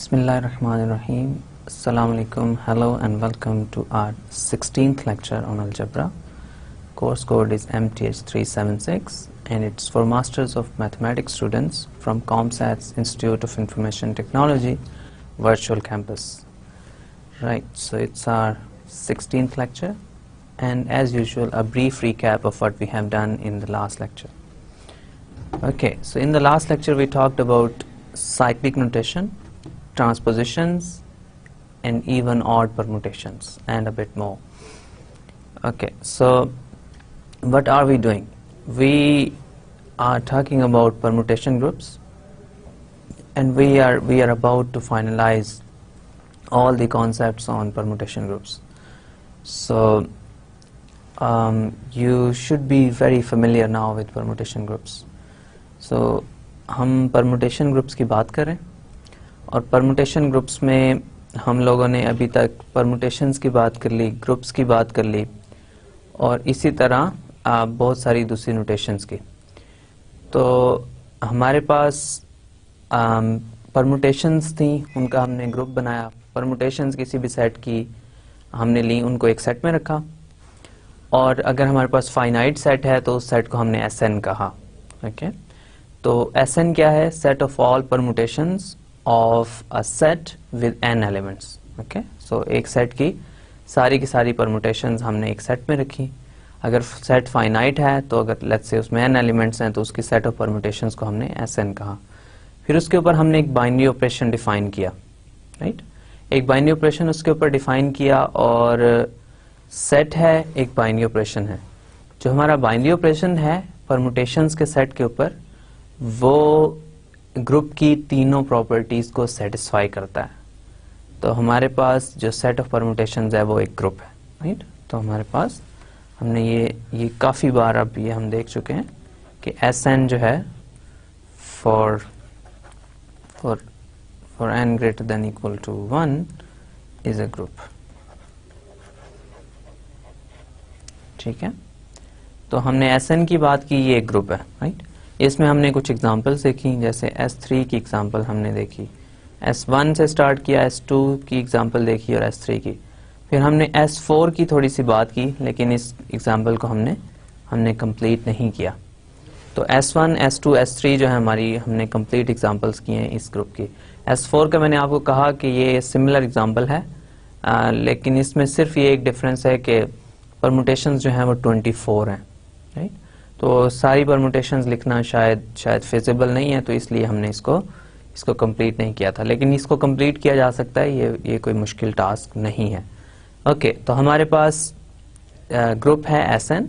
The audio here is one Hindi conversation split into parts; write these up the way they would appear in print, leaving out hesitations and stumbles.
Bismillahirrahmanirrahim. Assalamu alaikum. Hello and welcome to our 16th lecture on algebra. Course code is MTH376 and it's for Masters of Mathematics students from ComSat's Institute of Information Technology Virtual Campus. Right, so it's our 16th lecture and as usual a brief recap of what we have done in the last lecture. Okay, so in the last lecture we talked about cyclic notation, transpositions and even odd permutations and a bit more. Okay, so what are we doing? We are talking about permutation groups and we are about to finalize all the concepts on permutation groups. So you should be very familiar now with permutation groups. So हम permutation groups की बात करें और परमुटेशन ग्रुप्स में हम लोगों ने अभी तक परमुटेशंस की बात कर ली, ग्रुप्स की बात कर ली और इसी तरह बहुत सारी दूसरी नोटेशंस की. तो हमारे पास परमुटेशंस थी, उनका हमने ग्रुप बनाया. परमुटेशंस किसी भी सेट की हमने ली, उनको एक सेट में रखा और अगर हमारे पास फाइनाइट सेट है तो उस सेट को हमने SN कहा. ओके, तो SN क्या है? Set of all permutations of a set with n elements. Okay, so एक सेट की सारी परमुटेशंस हमने एक सेट में रखी. अगर सेट फाइनाइट है तो अगर लेट्स से उसमें n एलिमेंट्स हैं तो उसकी सेट ऑफ परमुटेशंस को हमने SN कहा. फिर उसके ऊपर हमने एक बाइनरी ऑपरेशन डिफाइन किया. राइट, एक बाइनरी ऑपरेशन उसके ऊपर डिफाइन किया और सेट है, एक बाइनरी ऑपरेशन है. जो हमारा बाइनरी ऑपरेशन है परमुटेशंस के सेट के ऊपर, वो ग्रुप की तीनों प्रॉपर्टीज को सेटिस्फाई करता है. तो हमारे पास जो सेट ऑफ परमुटेशंस है वो एक ग्रुप है. राइट, तो हमारे पास हमने ये काफ़ी बार अब ये हम देख चुके हैं कि SN जो है for n greater than equal to 1 is a group. ठीक है, तो हमने SN की बात की, ये एक ग्रुप है. राइट, इसमें हमने कुछ एग्जांपल्स देखी, जैसे S3 की एग्जांपल हमने देखी, S1 से स्टार्ट किया, S2 की एग्जांपल देखी और S3 की. फिर हमने S4 की थोड़ी सी बात की, लेकिन इस एग्जांपल को हमने कंप्लीट नहीं किया. तो S1, S2, S3 जो है हमारी, हमने कंप्लीट एग्जांपल्स किए हैं इस ग्रुप की. S4 का मैंने आपको कहा कि ये सिमिलर एग्जांपल है, लेकिन इसमें सिर्फ ये एक डिफरेंस है कि परमुटेशंस जो हैं वो 24 हैं. राइट, तो सारी परमुटेशंस लिखना शायद फिजिबल नहीं है, तो इसलिए हमने इसको कंप्लीट नहीं किया था. लेकिन इसको कंप्लीट किया जा सकता है, ये कोई मुश्किल टास्क नहीं है. ओके, तो हमारे पास ग्रुप है SN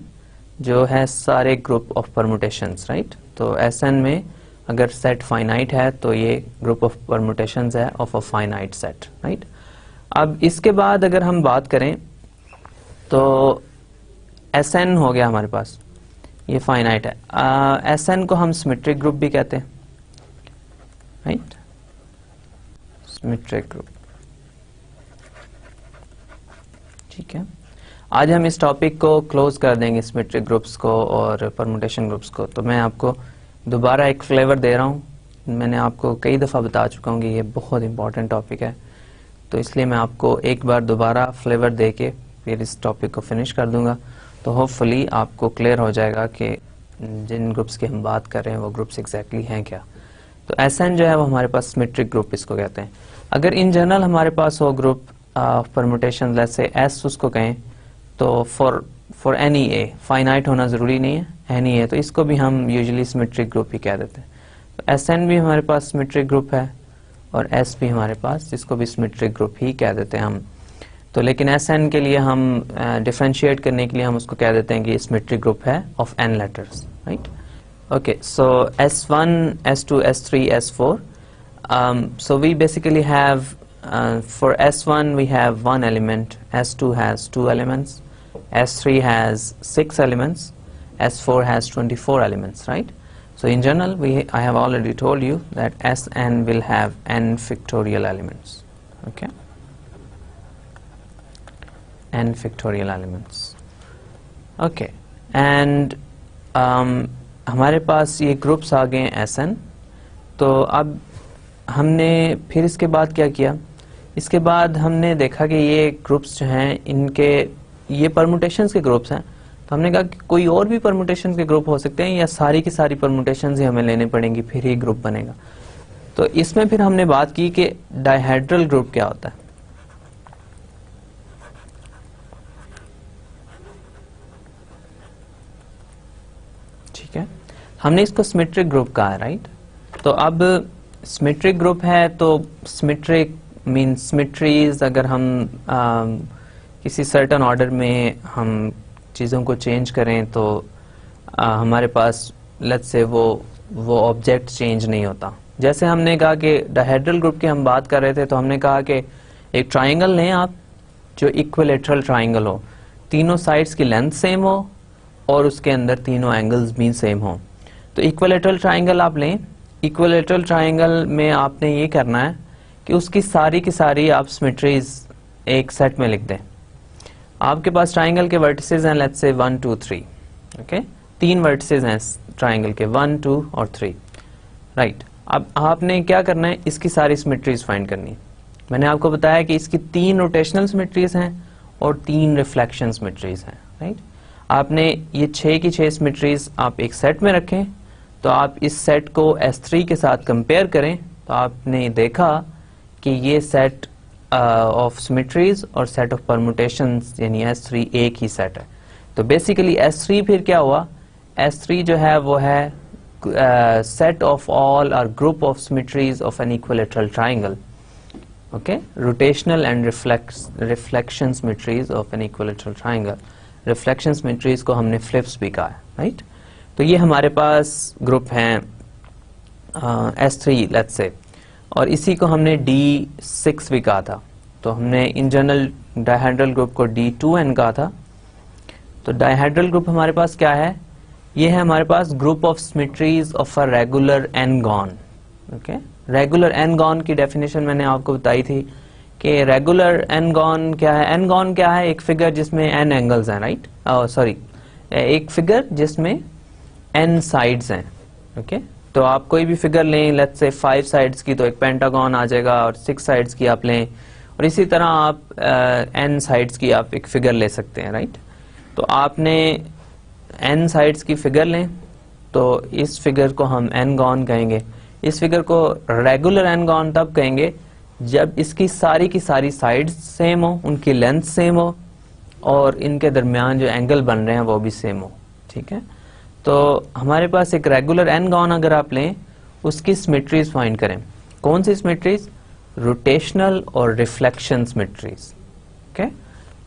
जो है सारे ग्रुप ऑफ परमुटेशंस. राइट, तो SN में अगर सेट फाइनाइट है तो ये ग्रुप ऑफ परमुटेशंस है of a finite set. Right, अब इसके बाद अगर हम बात करें तो SN हो गया हमारे पास, ये फाइनाइट है. SN को हम सिमेट्रिक ग्रुप भी कहते हैं. Right, symmetric group. ठीक है, आज हम इस टॉपिक को क्लोज कर देंगे, सिमेट्रिक ग्रुप्स को और परमुटेशन ग्रुप्स को. तो मैं आपको दोबारा एक फ्लेवर दे रहा हूँ. मैंने आपको कई दफ़ा बता चुका हूँ कि ये बहुत इंपॉर्टेंट टॉपिक है, तो इसलिए मैं आपको एक बार दोबारा फ्लेवर दे के फिर इस टॉपिक को फिनिश कर दूंगा. तो होपफुली आपको क्लियर हो जाएगा कि जिन ग्रुप्स की हम बात कर रहे हैं वो ग्रुप्स एग्जैक्टली हैं क्या. तो SN जो है वो हमारे पास सिमेट्रिक ग्रुप इसको कहते हैं. अगर इन जनरल हमारे पास हो group permutation, let's say S उसको कहें, तो फॉर एनी A, फाइनाइट होना ज़रूरी नहीं है, एनी A, तो इसको भी हम यूजुअली सिमेट्रिक ग्रुप ही कह देते हैं. तो SN भी हमारे पास सिमेट्रिक ग्रुप है और S भी हमारे पास, जिसको भी सिमेट्रिक ग्रुप ही कह देते हैं हम. तो लेकिन SN के लिए हम डिफरेंशिएट करने के लिए हम उसको कह देते हैं कि सिमेट्रिक ग्रुप है of n letters. Right, okay, so S1, S2, S3, S4. So we basically have for S1 we have 1 element, S2 has 2 elements, S3 has 6 elements, S4 has 24 elements. Right, so in general I have already told you that SN will have n factorial elements. Okay, n factorial elements. Okay, and हमारे पास ये ग्रुप्स आ गए हैं SN. तो अब हमने फिर इसके बाद क्या किया, इसके बाद हमने देखा कि ये ग्रुप्स जो हैं इनके ये परमुटेशंस के ग्रुप्स हैं, तो हमने कहा कि कोई और भी परमुटेशन के ग्रुप हो सकते हैं या सारी की सारी परमुटेशंस ही हमें लेने पड़ेंगी फिर ही ग्रुप बनेगा। तो इसमें फिर हमने बात की कि डायहेड्रल ग्रुप क्या होता है। ठीक है, हमने इसको सिमेट्रिक ग्रुप कहा है, राइट। तो अब सिमेट्रिक ग्रुप है तो सिमेट्रिक मीन सिमेट्रीज, अगर हम किसी सर्टेन ऑर्डर में हम चीज़ों को चेंज करें तो हमारे पास लेट्स से वो ऑब्जेक्ट चेंज नहीं होता। जैसे हमने कहा कि डायहेड्रल ग्रुप की हम बात कर रहे थे, तो हमने कहा कि एक ट्राइंगल लें आप जो इक्विलेटरल ट्राइंगल हो, तीनों साइड्स की लेंथ सेम हो और उसके अंदर तीनों एंगल्स भी सेम हो। तो इक्विलेटरल ट्राइंगल आप लें, इक्विलेटरल ट्राइंगल में आपने ये करना है कि उसकी सारी की सारी आप सिमेट्रीज एक सेट में लिख दें। आपके पास ट्राइंगल के वर्टिसेस हैं लेट्स से 1 2 3, ओके, 3 वर्टिसेस हैं ट्राइंगल के 1 2 और 3, राइट। अब आपने क्या करना है, इसकी सारी सिमेट्रीज फाइंड करनी है। मैंने आपको बताया कि इसकी 3 रोटेशनल सिमेट्रीज हैं और 3 रिफ्लेक्शन सिमेट्रीज हैं, राइट। आपने ये 6 की 6 सिमेट्रीज आप एक सेट में रखें, तो आप इस सेट को S3 के साथ कंपेयर करें तो आपने देखा कि ये सेट ऑफ सिमेट्रीज और सेट ऑफ परमुटेशंस यानी S3 एक ही सेट है। तो बेसिकली S3 फिर क्या हुआ, S3 जो है वो है सेट ऑफ ऑल और group of symmetries of an equilateral triangle, okay, rotational and reflection symmetries of an equilateral triangle. Reflection symmetries को हमने फ्लिप्स भी कहा है, राइट। तो ये हमारे पास ग्रुप हैं S3 लेट्स से, और इसी को हमने D6 भी कहा था। तो हमने इन जनरल डायहेड्रल ग्रुप को D2N कहा था। तो डायहेड्रल ग्रुप हमारे पास क्या है, ये है हमारे पास group of symmetries of a regular n-gon, okay. Regular n-gon की डेफिनेशन मैंने आपको बताई थी कि रेगुलर n-gon क्या है। n-gon क्या है, एक फिगर जिसमें n एंगल्स हैं, राइट, सॉरी, एक फिगर जिसमें n साइड्स हैं, ओके। तो आप कोई भी फिगर लें लेट्स से 5 साइड्स की, तो एक पेंटागन आ जाएगा, और 6 साइड्स की आप लें, और इसी तरह आप n साइड्स की आप एक फिगर ले सकते हैं, राइट। तो आपने n साइड्स की फिगर लें, तो इस फिगर को हम n-gon कहेंगे। इस फिगर को रेगुलर n-gon तब कहेंगे जब इसकी सारी की सारी साइड्स सेम हो, उनकी लेंथ सेम हो, और इनके दरमियान जो एंगल बन रहे हैं वो भी सेम हो, ठीक है। तो हमारे पास एक रेगुलर n-gon अगर आप लें, उसकी सिमेट्रीज फाइंड करें। कौन सी सिमेट्रीज, रोटेशनल और रिफ्लेक्शन सिमेट्रीज, ओके।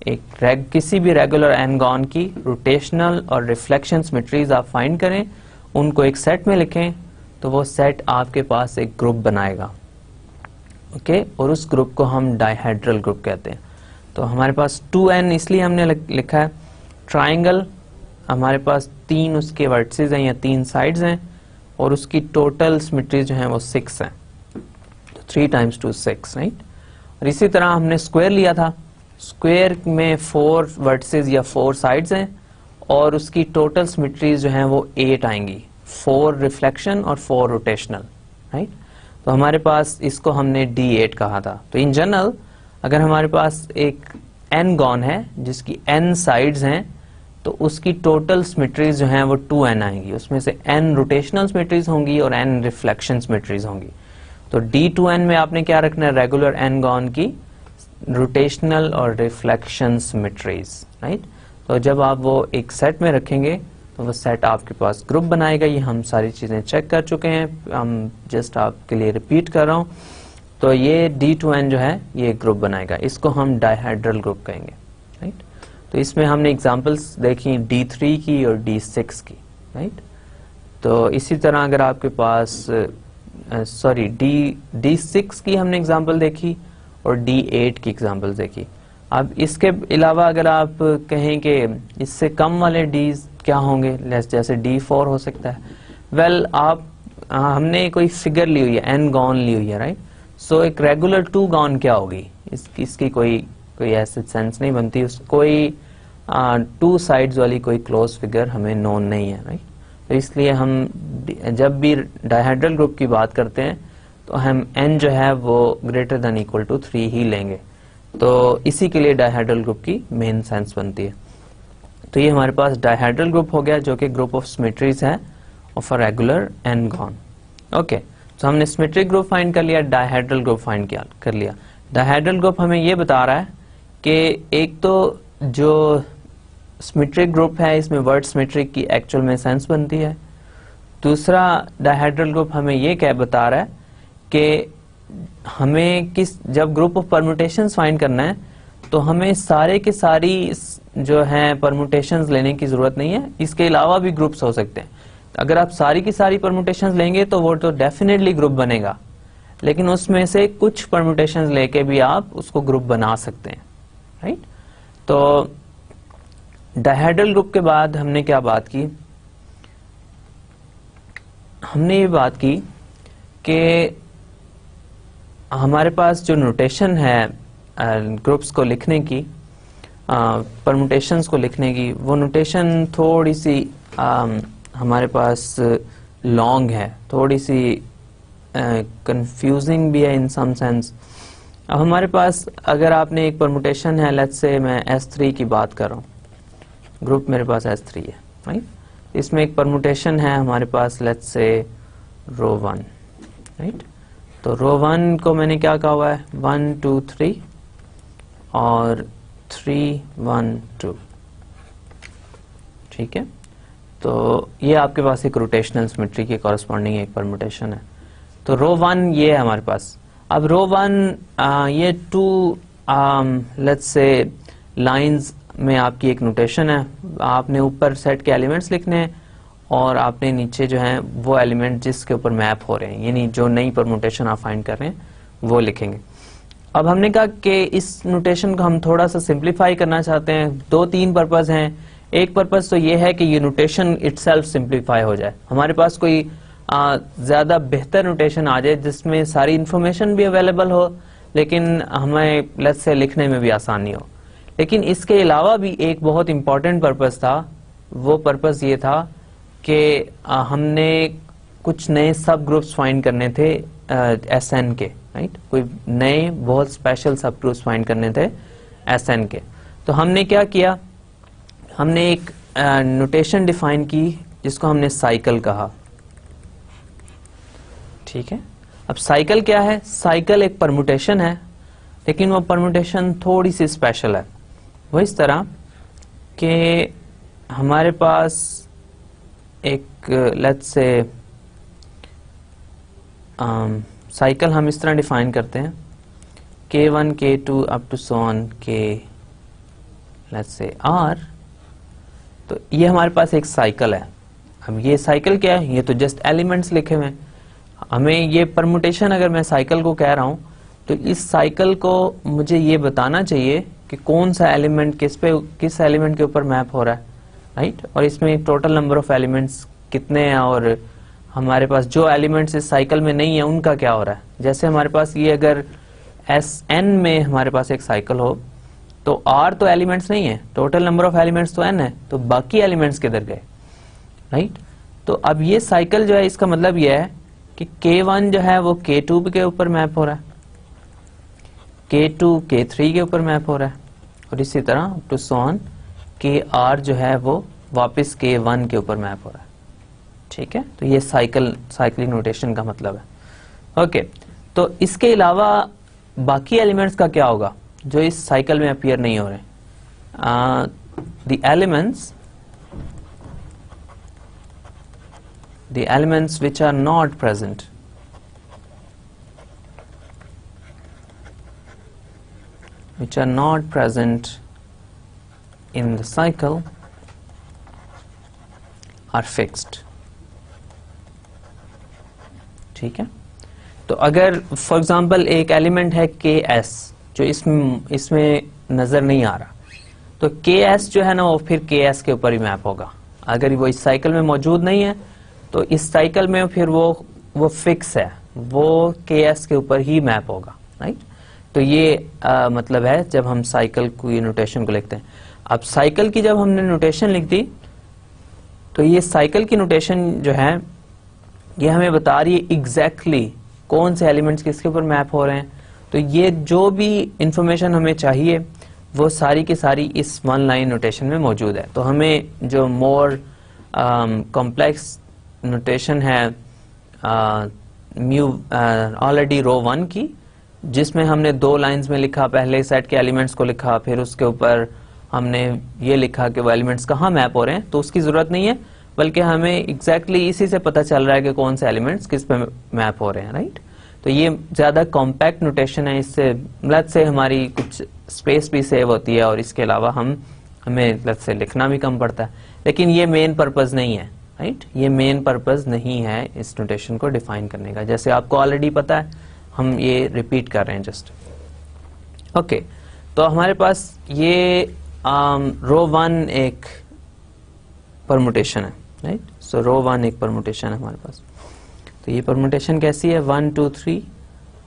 एक किसी भी रेगुलर n-gon की रोटेशनल और रिफ्लेक्शन सिमेट्रीज आप फाइंड करें, उनको एक सेट में लिखें, तो वो सेट आपके पास एक ग्रुप बनाएगा, ओके। और उस ग्रुप को हम डायहेड्रल ग्रुप कहते हैं। तो हमारे पास 2n इसलिए हमने लिखा है, ट्राइंगल हमारे पास 3 उसके वर्टिसेस हैं या 3 साइड्स हैं, और उसकी टोटल सिमेट्री जो है वो 6 है, तो 3 × 2 6, राइट। और इसी तरह हमने स्क्वायर लिया था, स्क्वायर में 4 वर्टिसेस या 4 साइड्स हैं, और उसकी टोटल सिमेट्रीज जो हैं वो 8 आएंगी, 4 रिफ्लेक्शन और 4 रोटेशनल, राइट। तो हमारे पास इसको हमने D8 कहा था। तो इन जनरल अगर हमारे पास एक n-gon है जिसकी n साइड्स हैं, तो उसकी टोटल सिमेट्रीज जो हैं वो 2n आएंगी, उसमें से n रोटेशनल सिमेट्रीज होंगी और n रिफ्लेक्शन सिमेट्रीज होंगी। तो D2n में आपने क्या रखना है, रेगुलर n-gon की रोटेशनल और रिफ्लेक्शन सिमेट्रीज, राइट। तो जब आप वो एक सेट में रखेंगे तो वो सेट आपके पास ग्रुप बनाएगा। ये हम सारी चीजें चेक कर चुके हैं, हम जस्ट आपके लिए रिपीट कर रहा हूँ। तो ये D2n जो है ये ग्रुप बनाएगा, इसको हम डायहेड्रल ग्रुप कहेंगे, राइट। तो इसमें हमने एग्जांपल्स देखी D3 की और D6 की, राइट। तो इसी तरह अगर आपके पास सॉरी D6 की हमने एग्जांपल देखी और D8 की एग्जांपल देखी। अब इसके अलावा अगर आप कहें कि इससे कम वाले D's क्या होंगे, जैसे D4 हो सकता है। वेल आप हमने कोई फिगर ली हुई है, n-gon ली हुई है, राइट। सो एक रेगुलर 2-gon क्या होगी, इसकी कोई ऐसे सेंस नहीं बनती, कोई 2 साइड्स वाली कोई क्लोज फिगर हमें नोन नहीं है, राइट। तो इसलिए हम जब भी डायहेड्रल ग्रुप की बात करते हैं तो हम n जो है वो ग्रेटर देन इक्वल टू 3 ही लेंगे। तो इसी के लिए डायहेड्रल ग्रुप की मेन सेंस बनती है। तो ये हमारे पास डायहेड्रल ग्रुप हो गया जो कि ग्रुप ऑफ सिमेट्रीज है of a regular n gon. Okay, तो हमने सिमेट्रिक ग्रुप फाइंड कर लिया, डायहेड्रल ग्रुप फाइंड कर लिया। डायहेड्रल ग्रुप हमें ये बता रहा है कि एक तो जो सिमेट्रिक ग्रुप है इसमें वर्ड सिमेट्रिक की एक्चुअल में सेंस बनती है। दूसरा डायहेड्रल ग्रुप हमें ये क्या बता रहा है कि हमें जब ग्रुप ऑफ परम्यूटेशंस फाइंड करना है तो हमें सारे के सारी जो है परम्यूटेशंस लेने की जरूरत नहीं है, इसके अलावा भी ग्रुप्स हो सकते हैं। अगर आप सारी की सारी परम्यूटेशंस लेंगे तो वो तो डेफिनेटली ग्रुप बनेगा, लेकिन उसमें से कुछ परम्यूटेशंस लेके भी आप उसको ग्रुप बना सकते हैं, राइट। तो डायहेड्रल ग्रुप के बाद हमने क्या बात की, हमने ये बात की कि हमारे पास जो नोटेशन है ग्रुप्स को लिखने की, परम्यूटेशंस को लिखने की, वो नोटेशन थोड़ी सी हमारे पास लॉन्ग है, थोड़ी सी कंफ्यूजिंग भी है इन सम सेंस। अब हमारे पास अगर आपने एक परम्यूटेशन है, लेट्स से मैं S3 की बात कर रहा हूँ, ग्रुप मेरे पास S3 है, राइट। इसमें एक परम्यूटेशन है हमारे पास, लेट्स से रो 1, राइट। तो रो 1 को मैंने क्या कहा हुआ है, 1 2 3 और 3 1 2, ठीक है। तो ये आपके पास एक रोटेशनल सिमेट्री के कॉरस्पॉन्डिंग एक परम्यूटेशन है। तो रो 1 ये है हमारे पास। अब रो 1 ये 2 लेट्स से लाइंस में आपकी एक नोटेशन है, आपने ऊपर सेट के एलिमेंट्स लिखने हैं और आपने नीचे जो है वो एलिमेंट जिसके ऊपर मैप हो रहे हैं, यानी जो नई परम्यूटेशन आप फाइंड कर रहे हैं वो लिखेंगे। अब हमने कहा कि इस नोटेशन को हम थोड़ा सा सिंप्लीफाई करना चाहते हैं। 2-3 पर्पस हैं। एक पर्पस तो ये है कि ये नोटेशन इटसेल्फ सिंप्लीफाई हो जाए, हमारे पास कोई ज्यादा बेहतर नोटेशन आ जाए जिसमें सारी इंफॉर्मेशन भी अवेलेबल हो लेकिन हमें लेट्स से लिखने में भी आसानी हो। लेकिन इसके अलावा भी एक बहुत इंपॉर्टेंट पर्पस था, वो पर्पस ये था कि हमने कुछ नए सब ग्रुप्स फाइंड करने थे SN के, राइट। कोई नए बहुत स्पेशल सब ग्रुप्स फाइंड करने थे SN के। तो हमने क्या किया, हमने एक नोटेशन डिफाइन की जिसको हमने साइकिल कहा, ठीक है। अब साइकिल क्या है, साइकिल एक परम्यूटेशन है लेकिन वो परम्यूटेशन थोड़ी सी स्पेशल है। वो इस तरह कि हमारे पास एक लेट्स से साइकिल हम इस तरह डिफाइन करते हैं K1 K2 up to so on K let's say R। तो ये हमारे पास एक साइकिल है। अब ये साइकिल क्या है, ये तो जस्ट एलिमेंट्स लिखे हुए हैं। हमें ये परम्यूटेशन अगर मैं साइकिल को कह रहा हूं तो इस साइकिल को मुझे ये बताना चाहिए कि कौन सा एलिमेंट किस एलिमेंट के ऊपर मैप हो रहा है, राइट। और इसमें टोटल नंबर ऑफ एलिमेंट्स कितने हैं और हमारे पास जो एलिमेंट्स इस साइकिल में नहीं है उनका क्या हो रहा है। जैसे हमारे पास ये अगर SN में हमारे पास एक साइकिल हो तो R तो एलिमेंट्स नहीं है, टोटल नंबर ऑफ एलिमेंट्स तो N है, तो बाकी एलिमेंट्स किधर गए, राइट। तो अब ये साइकिल जो है इसका मतलब ये है कि K1 जो है वो K2 के ऊपर मैप हो रहा है, K2 K3 के ऊपर मैप हो रहा है और इसी तरह टू सो ऑन KR जो है वो वापस K1 के ऊपर मैप हो रहा है, ठीक है। तो ये साइक्लिक नोटेशन का मतलब है। ओके, तो इसके अलावा बाकी एलिमेंट्स का क्या होगा जो इस साइकिल में अपीयर नहीं हो रहे। the elements which are not present in the cycle are fixed, ठीक है। तो अगर फॉर एग्जांपल एक एलिमेंट है KS जो इसमें नजर नहीं आ रहा, तो KS जो है ना वो फिर KS के ऊपर ही मैप होगा। अगर वो इस साइकिल में मौजूद नहीं है तो इस साइकिल में फिर वो फिक्स है, वो KS के ऊपर ही मैप होगा, राइट। तो ये मतलब है जब हम साइकिल की नोटेशन को लिखते हैं। अब साइकिल की जब हमने नोटेशन लिख दी तो ये साइकिल की नोटेशन जो है ये हमें बता रही है एग्जैक्टली कौन से एलिमेंट्स किसके ऊपर मैप हो रहे हैं। तो ये जो भी इंफॉर्मेशन हमें चाहिए वो सारी की सारी इस वन लाइन नोटेशन में मौजूद है। तो हमें जो मोर कॉम्प्लेक्स नोटेशन है म्यू ऑलरेडी रो 1 की, जिसमें हमने 2 लाइंस में लिखा, पहले सेट के एलिमेंट्स को लिखा, फिर उसके ऊपर हमने ये लिखा कि वो एलिमेंट्स कहाँ मैप हो रहे हैं, तो उसकी ज़रूरत नहीं है, बल्कि हमें एग्जैक्टली इसी से पता चल रहा है कि कौन से एलिमेंट्स किस पे मैप हो रहे हैं, राइट। तो ये ज़्यादा कॉम्पैक्ट नोटेशन है, इससे लेट्स से हमारी कुछ स्पेस भी सेव होती है और इसके अलावा हमें लेट्स से लिखना भी कम पड़ता है, लेकिन ये मेन पर्पज़ नहीं है, राइट। ये मेन पर्पज़ नहीं है इस नोटेशन को डिफाइन करने का, जैसे आपको ऑलरेडी पता है, हम ये रिपीट कर रहे हैं जस्ट। ओके, तो हमारे पास ये रो 1 एक परमुटेशन है, राइट। सो रो 1 एक परमुटेशन है हमारे पास। तो ये परमुटेशन कैसी है, 1 2 3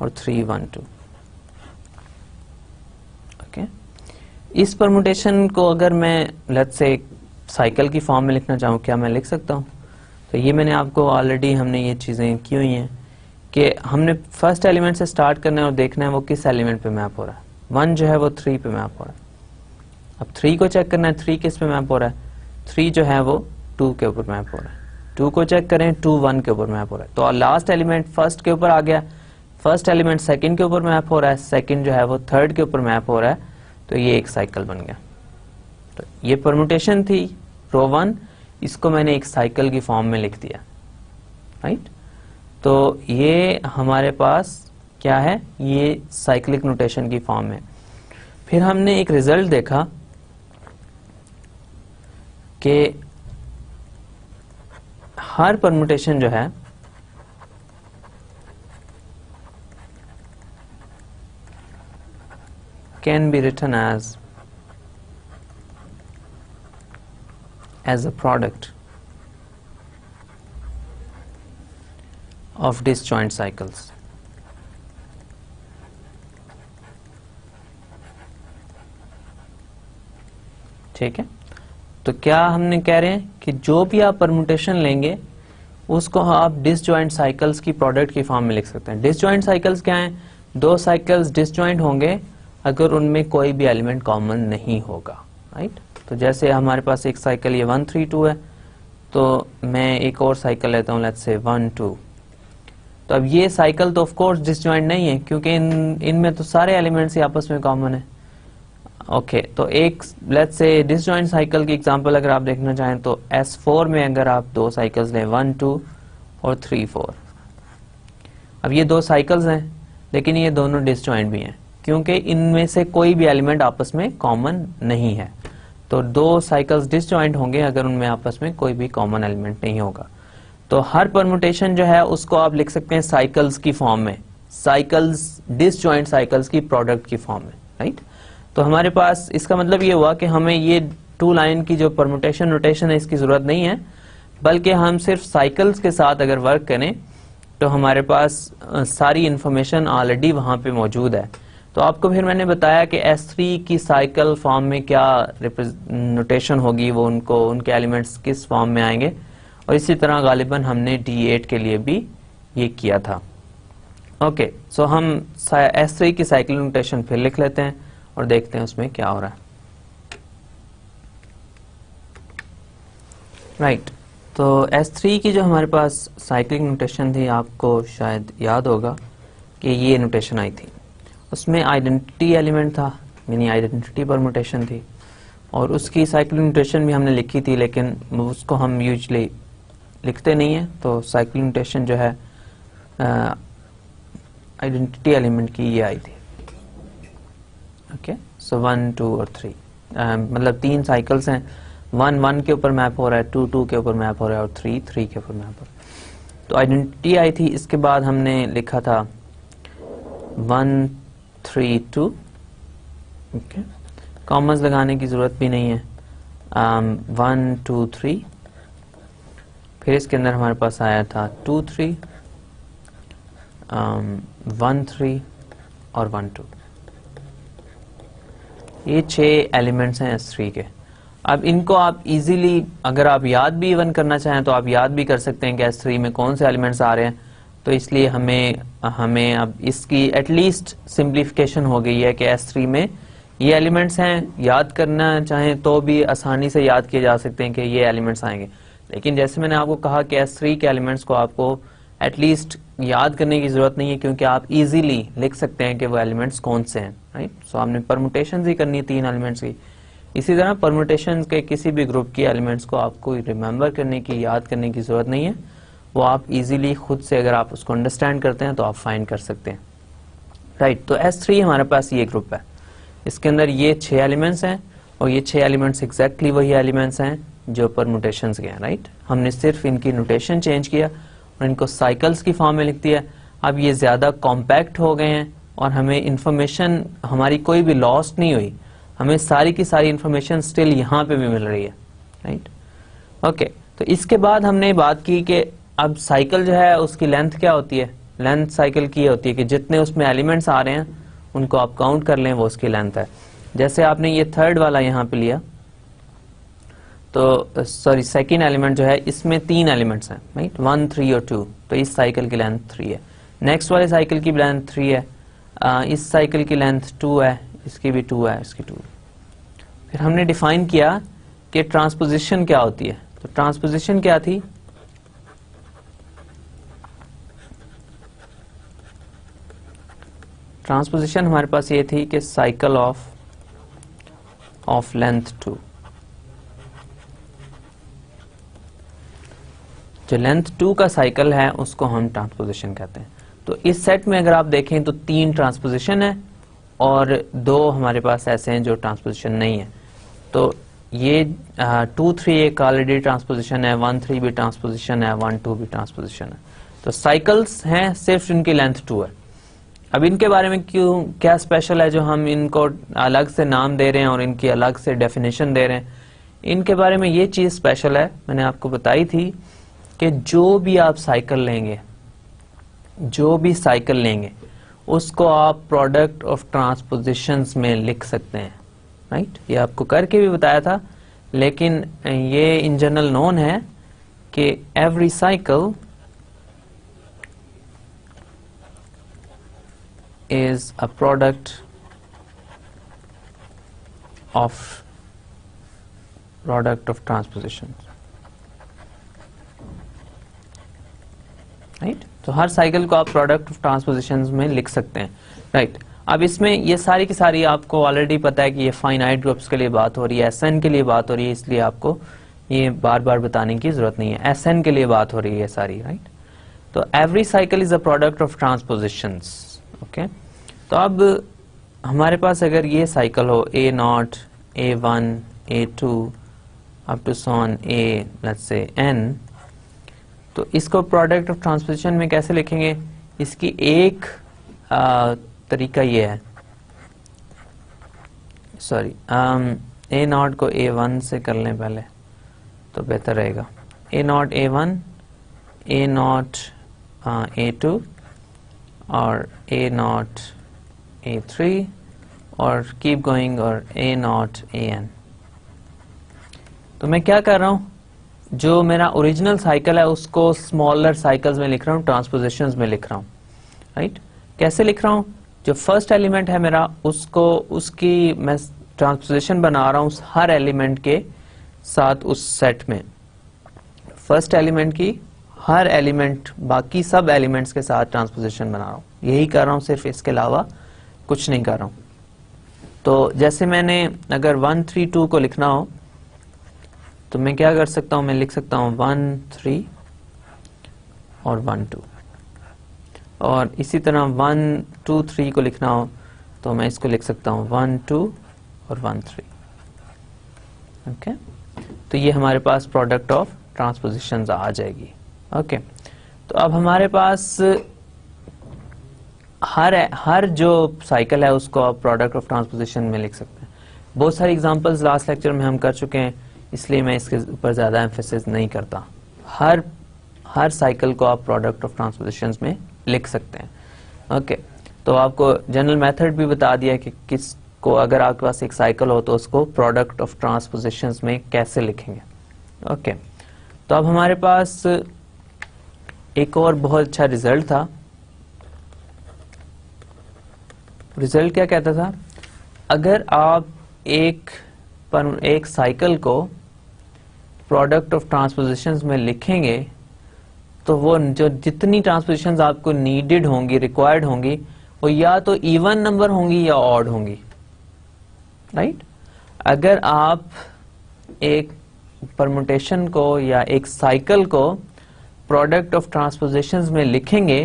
और 3 1 2। ओके, इस परमुटेशन को अगर मैं लेट्स से साइकिल की फॉर्म में लिखना चाहूँ, क्या मैं लिख सकता हूँ? तो ये मैंने आपको ऑलरेडी हमने ये चीज़ें की हुई हैं कि हमने फर्स्ट एलिमेंट से स्टार्ट करना है और देखना है वो किस एलिमेंट पे मैप हो रहा है। 1 जो है वो 3 पे मैप हो रहा है। अब 3 को चेक करना है, 3 किस पे मैप हो रहा है? 3 जो है वो 2 के ऊपर मैप हो रहा है। 2 को चेक करें, 2 1 के ऊपर मैप हो रहा है। तो लास्ट एलिमेंट फर्स्ट के ऊपर आ गया, फर्स्ट एलिमेंट सेकंड के ऊपर मैप हो रहा है, सेकंड जो है वो थर्ड के ऊपर मैप हो रहा है। तो ये एक साइकिल बन गया। तो ये परमुटेशन थी रो 1, इसको मैंने एक साइकिल की फॉर्म में लिख दिया, राइट। तो ये हमारे पास क्या है, ये साइक्लिक नोटेशन की फॉर्म है। फिर हमने एक रिजल्ट देखा कि हर परमुटेशन जो है can be written as a product of disjoint cycles. ठीक है, तो क्या हमने कह रहे हैं कि जो भी आप परमुटेशन लेंगे उसको आप डिसजॉइंट साइकिल्स की प्रोडक्ट की फॉर्म में लिख सकते हैं। डिसजॉइंट साइकिल्स क्या हैं? 2 साइकिल्स डिसजॉइंट होंगे अगर उनमें कोई भी एलिमेंट कॉमन नहीं होगा, राइट। तो जैसे हमारे पास एक साइकिल ये 1 3 2 है, तो मैं एक और साइकिल लेता हूँ लेट्स से 1 2। तो अब ये साइकिल तो ऑफ कोर्स डिसजॉइंट नहीं है, क्योंकि इनमें तो सारे एलिमेंट्स ही आपस में कॉमन है। ओके, तो एक लेट्स से डिसजॉइंट साइकिल की एग्जांपल अगर आप देखना चाहें तो S4 में अगर आप 2 साइकिल्स लें 1 2 और 3 4। अब ये 2 साइकिल्स हैं, लेकिन ये दोनों डिसजॉइंट भी हैं, क्योंकि इनमें से कोई भी एलिमेंट आपस में कॉमन नहीं है। तो 2 साइकिल्स डिसजॉइंट होंगे अगर उनमें आपस में कोई भी कॉमन एलिमेंट नहीं होगा। तो हर परमुटेशन जो है उसको आप लिख सकते हैं साइकिल्स की फॉर्म में, साइकिल्स डिसजॉइंट साइकिल्स की प्रोडक्ट की फॉर्म में, राइट। तो हमारे पास इसका मतलब ये हुआ कि हमें ये 2 लाइन की जो परमुटेशन नोटेशन है इसकी जरूरत नहीं है, बल्कि हम सिर्फ साइकिल्स के साथ अगर वर्क करें तो हमारे पास सारी इंफॉर्मेशन ऑलरेडी वहां पे मौजूद है। तो आपको फिर मैंने बताया कि S3 की साइकिल फॉर्म में क्या नोटेशन होगी, वो उनके एलिमेंट्स किस फॉर्म में आएंगे, और इसी तरह गालिबन हमने D8 के लिए भी ये किया था। ओके, सो हम S3 की साइकिल नोटेशन फिर लिख लेते हैं और देखते हैं उसमें क्या हो रहा है, राइट। तो S3 की जो हमारे पास साइक्लिक नोटेशन थी, आपको शायद याद होगा कि ये नोटेशन आई थी। उसमें आइडेंटिटी एलिमेंट था, यानी आइडेंटिटी परमुटेशन थी, और उसकी साइक्लिक नोटेशन भी हमने लिखी थी, लेकिन उसको हम यूजुअली लिखते नहीं है। तो साइक्लिक नोटेशन जो है आइडेंटिटी एलिमेंट की ये आई थी। ओके, सो 1 2 और 3 मतलब 3 साइकिल्स हैं, 1 1 के ऊपर मैप हो रहा है, 2 2 के ऊपर मैप हो रहा है और 3 3 के ऊपर मैप हो रहा है। तो आइडेंटिटी आई थी। इसके बाद हमने लिखा था 1 3 2। ओके, कॉमर्स लगाने की जरूरत भी नहीं है। 1 2 3, फिर इसके अंदर हमारे पास आया था 2 3, 1 3 और 1 2। ये 6 एलिमेंट्स हैं S3 के। अब इनको आप इजीली अगर आप याद भी इवन करना चाहें तो आप याद भी कर सकते हैं कि S3 में कौन से एलिमेंट्स आ रहे हैं। तो इसलिए हमें अब इसकी एटलीस्ट सिंप्लीफिकेशन हो गई है कि S3 में ये एलिमेंट्स हैं, याद करना चाहें तो भी आसानी से याद किए जा सकते हैं कि ये एलिमेंट्स आएंगे। लेकिन जैसे मैंने आपको कहा कि S3 के एलिमेंट्स को आपको एटलीस्ट याद करने की जरूरत नहीं है, क्योंकि आप इजीली लिख सकते हैं कि वो एलिमेंट्स कौन से हैं, राइट। सो आपने परमुटेशन ही करनी है 3 एलिमेंट्स की। इसी तरह परमुटेशन के किसी भी ग्रुप की एलिमेंट्स को आपको रिमेंबर करने की, याद करने की जरूरत नहीं है, वो आप इजीली खुद से अगर आप उसको अंडरस्टैंड करते हैं तो आप फाइंड कर सकते हैं, राइट। तो S3 हमारे पास ये ग्रुप है, इसके अंदर ये 6 एलिमेंट्स हैं और ये 6 एलिमेंट्स एग्जैक्टली वही एलिमेंट्स हैं जो परमुटेशंस के हैं, राइट। हमने सिर्फ इनकी नोटेशन चेंज किया और इनको साइकिल्स की फॉर्म में लिख दिया। अब ये ज्यादा कॉम्पैक्ट हो गए हैं और हमें इंफॉर्मेशन हमारी कोई भी लॉस्ट नहीं हुई, हमें सारी की सारी इंफॉर्मेशन स्टिल यहाँ पे भी मिल रही है, राइट। ओके, तो इसके बाद हमने बात की कि अब साइकिल जो है उसकी लेंथ क्या होती है। लेंथ साइकिल की होती है कि जितने उसमें एलिमेंट्स आ रहे हैं उनको आप काउंट कर लें, वो उसकी लेंथ है। जैसे आपने ये थर्ड वाला यहाँ पे लिया, तो सॉरी सेकंड एलिमेंट जो है इसमें 3 एलिमेंट्स हैं, राइट, 1, 3 और 2, तो इस साइकिल की लेंथ 3 है। नेक्स्ट वाले साइकिल की लेंथ 3 है, इस साइकिल की लेंथ 2 है, इसकी भी 2 है, इसकी 2। फिर हमने डिफाइन किया कि ट्रांसपोजिशन क्या होती है। तो ट्रांसपोजिशन क्या थी, ट्रांसपोजिशन हमारे पास ये थी कि साइकिल ऑफ लेंथ 2, जो लेंथ 2 का साइकिल है उसको हम ट्रांसपोजिशन कहते हैं। तो इस सेट में अगर आप देखें तो 3 ट्रांसपोजिशन है और 2 हमारे पास ऐसे हैं जो ट्रांसपोजिशन नहीं है। तो ये 2, 3 एक ऑलरेडी ट्रांसपोजिशन है, 1, 3 भी ट्रांसपोजिशन है, 1, 2 भी ट्रांसपोजिशन है। तो साइकिल्स हैं, सिर्फ इनकी लेंथ 2 है। अब इनके बारे में क्या स्पेशल है जो हम इनको अलग से नाम दे रहे हैं और इनकी अलग से डेफिनेशन दे रहे हैं। इनके बारे में ये चीज स्पेशल है, मैंने आपको बताई थी कि जो भी आप साइकिल लेंगे उसको आप प्रोडक्ट ऑफ ट्रांसपोजिशंस में लिख सकते हैं, राइट। ये आपको करके भी बताया था, लेकिन ये इन जनरल नोन है कि every cycle is a product of transpositions, right. तो हर साइकिल को आप प्रोडक्ट ऑफ ट्रांसपोजिशंस में लिख सकते हैं, राइट। अब इसमें ये सारी की सारी आपको ऑलरेडी पता है कि ये फाइनाइट ग्रुप्स के लिए बात हो रही है, SN के लिए बात हो रही है, इसलिए आपको ये बार बार बताने की जरूरत नहीं है, SN के लिए बात हो रही है सारी, राइट। तो every cycle is a product of transpositions, okay. तो अब हमारे पास अगर ये साइकिल हो A0, A1, A2 up to so on A, let's say N, तो इसको प्रोडक्ट ऑफ ट्रांसपोजिशन में कैसे लिखेंगे। इसकी एक तरीका ये है, सॉरी A0 को A1 से कर लें पहले तो बेहतर रहेगा। A0 A1, A0 A2 और A0 A3 और कीप गोइंग और A0 AN। तो मैं क्या कर रहा हूं, जो मेरा ओरिजिनल साइकिल है उसको स्मॉलर साइकिल्स में लिख रहा हूं, ट्रांसपोजिशंस में लिख रहा हूं, राइट। कैसे लिख रहा हूं, जो फर्स्ट एलिमेंट है मेरा उसकी मैं ट्रांसपोजिशन बना रहा हूं हर एलिमेंट के साथ उस सेट में। फर्स्ट एलिमेंट की हर एलिमेंट बाकी सब एलिमेंट्स के साथ ट्रांसपोजिशन बना रहा हूं, यही कर रहा हूं, सिर्फ इसके अलावा कुछ नहीं कर रहा हूं। तो जैसे मैंने अगर 1, 3, 2 को लिखना हो तो मैं क्या कर सकता हूं, मैं लिख सकता हूं 1, 3 और 1, 2। और इसी तरह 1, 2, 3 को लिखना हो तो मैं इसको लिख सकता हूं 1, 2 और 1, 3, ओके। तो ये हमारे पास प्रोडक्ट ऑफ ट्रांसपोजिशंस आ जाएगी, ओके। तो अब हमारे पास हर जो साइकिल है उसको आप प्रोडक्ट ऑफ ट्रांसपोजिशन में लिख सकते हैं। बहुत सारी एग्जांपल्स लास्ट लेक्चर में हम कर चुके हैं, इसलिए मैं इसके ऊपर ज्यादा एम्फेसिस नहीं करता। हर साइकिल को आप प्रोडक्ट ऑफ ट्रांसपोजिशंस में लिख सकते हैं, ओके। तो आपको जनरल मेथड भी बता दिया कि किसको, अगर आपके पास एक साइकिल हो तो उसको प्रोडक्ट ऑफ ट्रांसपोजिशंस में कैसे लिखेंगे, ओके। तो अब हमारे पास एक और बहुत अच्छा रिजल्ट था। रिजल्ट क्या कहता था, अगर आप एक साइकिल को प्रोडक्ट ऑफ ट्रांसपोजिशंस में लिखेंगे तो वो जो जितनी ट्रांसपोजिशंस आपको नीडेड होंगी, रिक्वायर्ड होंगी, वो या तो इवन नंबर होंगी या ऑड होंगी, राइट। अगर आप एक परमुटेशन को या एक साइकिल को प्रोडक्ट ऑफ ट्रांसपोजिशंस में लिखेंगे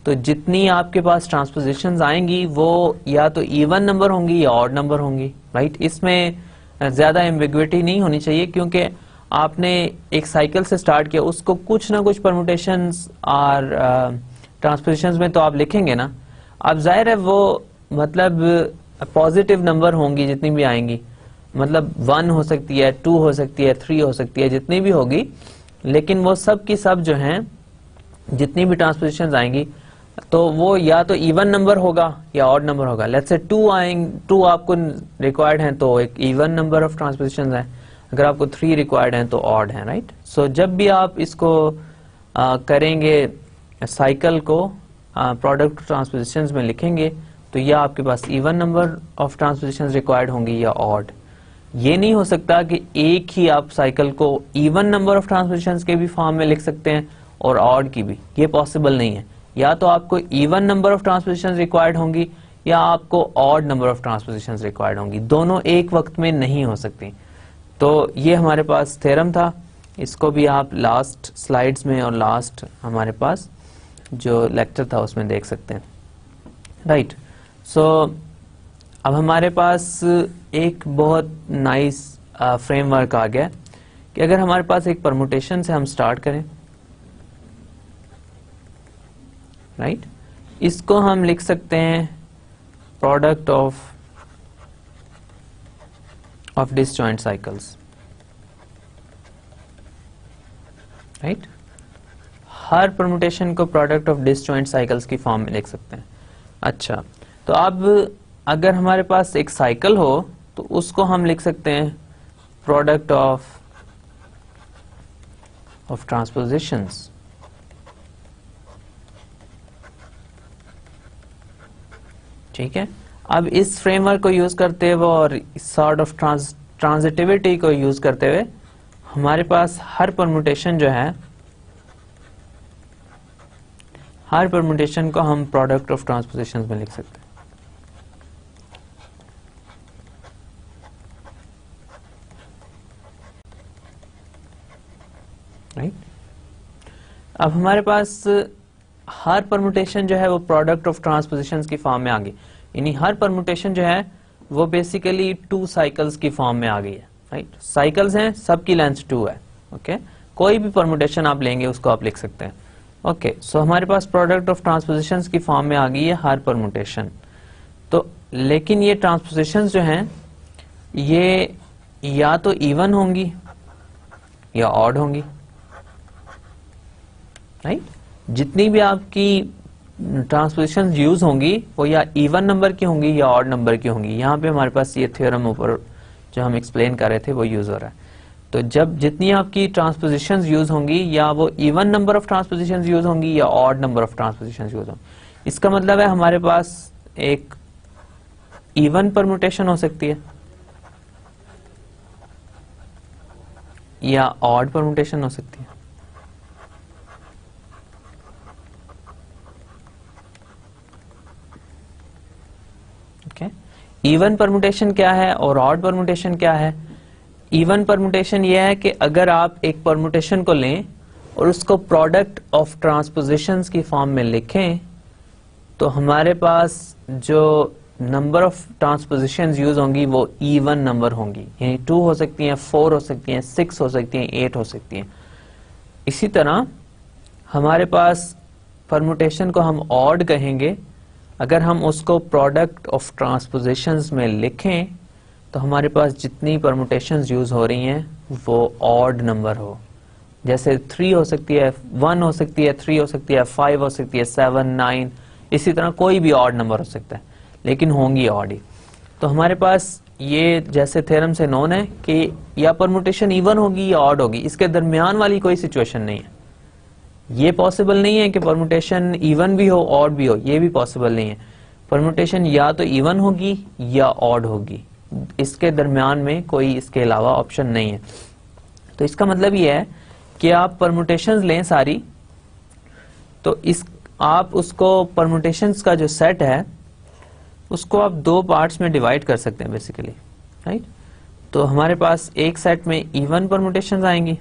तो जितनी आपके पास ट्रांसपोजिशंस आएंगी वो या तो इवन नंबर होंगी या ऑड नंबर होंगी, राइट। इसमें ज्यादा एम्बिग्विटी नहीं होनी चाहिए, क्योंकि आपने एक साइकिल से स्टार्ट किया, उसको कुछ ना कुछ परमुटेशंस और ट्रांसपोजिशंस में तो आप लिखेंगे ना। अब जाहिर है वो मतलब पॉजिटिव नंबर होंगी जितनी भी आएंगी, मतलब 1 हो सकती है, 2 हो सकती है, 3 हो सकती है, जितनी भी होगी, लेकिन वो सब की सब जो हैं जितनी भी ट्रांसपोजिशंस आएंगी तो वो या तो इवन नंबर होगा या ऑड नंबर होगा। लेट्स से 2 आपको रिक्वायर्ड हैं तो एक इवन नंबर ऑफ ट्रांसपोजिशंस है, अगर आपको 3 रिक्वायर्ड हैं तो ऑड है, राइट। सो जब भी आप इसको करेंगे, साइकिल को प्रोडक्ट ट्रांसपोजिशंस में लिखेंगे तो या आपके पास इवन नंबर ऑफ ट्रांसपोजिशंस रिक्वायर्ड होंगी या ऑड। ये नहीं हो सकता कि एक ही आप साइकिल को इवन नंबर ऑफ ट्रांसपोजिशंस के भी फॉर्म में लिख सकते हैं और ऑड की भी, ये पॉसिबल नहीं है। या तो आपको इवन नंबर ऑफ ट्रांसपोजिशंस रिक्वायर्ड होंगी या आपको ऑड नंबर ऑफ ट्रांसपोजिशंस रिक्वायर्ड होंगी, दोनों एक वक्त में नहीं हो सकती। तो ये हमारे पास थ्योरम था, इसको भी आप लास्ट स्लाइड्स में और लास्ट हमारे पास जो लेक्चर था उसमें देख सकते हैं, राइट। सो अब हमारे पास एक बहुत नाइस फ्रेमवर्क आ गया कि अगर हमारे पास एक परमुटेशन से हम स्टार्ट करें, राइट, इसको हम लिख सकते हैं product of disjoint cycles, right. Her permutation को प्रोडक्ट ऑफ डिसजॉइंट साइकिल्स की फॉर्म में लिख सकते हैं। अच्छा, तो अब अगर हमारे पास एक साइकिल हो तो उसको हम लिख सकते हैं प्रोडक्ट ऑफ ट्रांसपोजिशंस, ठीक है। अब इस फ्रेमवर्क को यूज करते हुए और सॉर्ट ऑफ ट्रांजिटिविटी को यूज करते हुए हमारे पास हर परमुटेशन जो है, हर परमुटेशन को हम प्रोडक्ट ऑफ ट्रांसपोजिशंस में लिख सकते हैं, राइट। अब हमारे पास हर परमुटेशन जो है वो प्रोडक्ट ऑफ ट्रांसपोजिशंस की फॉर्म में आ गई, यानी हर परमुटेशन जो है वो बेसिकली 2 साइकिल्स की फॉर्म में आ गई है, राइट। साइकिल्स हैं, सबकी लेंथ 2 है, ओके। कोई भी परमुटेशन आप लेंगे उसको आप लिख सकते हैं, ओके। सो हमारे पास प्रोडक्ट ऑफ ट्रांसपोजिशंस की फॉर्म में आ गई है हर परमुटेशन। तो लेकिन ये ट्रांसपोजिशंस जो हैं ये या तो इवन होंगी या ऑड होंगी, राइट। जितनी भी आपकी ट्रांसपोजिशंस यूज होंगी वो या इवन नंबर की होंगी या ऑड नंबर की होंगी। यहाँ पे हमारे पास ये थ्योरम ऊपर जो हम एक्सप्लेन कर रहे थे वो यूज हो रहा है। तो जब जितनी आपकी ट्रांसपोजिशंस यूज होंगी या वो इवन नंबर ऑफ ट्रांसपोजिशंस यूज होंगी या ऑड नंबर ऑफ ट्रांसपोजिशंस यूज होंगी, इसका मतलब है हमारे पास एक इवन परमुटेशन हो सकती है या ऑड परमुटेशन हो सकती है, ओके। इवन परमुटेशन क्या है और ऑड परमुटेशन क्या है? इवन परमुटेशन यह है कि अगर आप एक परमुटेशन को लें और उसको प्रोडक्ट ऑफ ट्रांसपोजिशंस की फॉर्म में लिखें तो हमारे पास जो नंबर ऑफ ट्रांसपोजिशंस यूज होंगी वो इवन नंबर होंगी, यानी 2 हो सकती हैं, 4 हो सकती हैं, 6 हो सकती हैं, 8 हो सकती हैं। इसी तरह हमारे पास परमुटेशन को हम ऑड कहेंगे अगर हम उसको प्रोडक्ट ऑफ ट्रांसपोजिशंस में लिखें तो हमारे पास जितनी परमुटेशंस यूज हो रही हैं वो ऑड नंबर हो, जैसे 3 हो सकती है, 1 हो सकती है, 3 हो सकती है, 5 हो सकती है, 7, 9, इसी तरह कोई भी ऑड नंबर हो सकता है, लेकिन होंगी ऑड ही। तो हमारे पास ये जैसे थ्योरम से नोन है कि या परमुटेशन इवन होगी या ऑड होगी, इसके दरमियान वाली कोई सिचुएशन नहीं है। ये पॉसिबल नहीं है कि परमुटेशन इवन भी हो ऑड भी हो, ये भी पॉसिबल नहीं है। परमुटेशन या तो इवन होगी या ऑड होगी, इसके दरमियान में कोई इसके अलावा ऑप्शन नहीं है। तो इसका मतलब ये है कि आप परमुटेशंस लें सारी, तो इस आप उसको परमुटेशंस का जो सेट है उसको आप दो पार्ट्स में डिवाइड कर सकते हैं बेसिकली, राइट। तो हमारे पास एक सेट में इवन परमुटेशंस आएंगी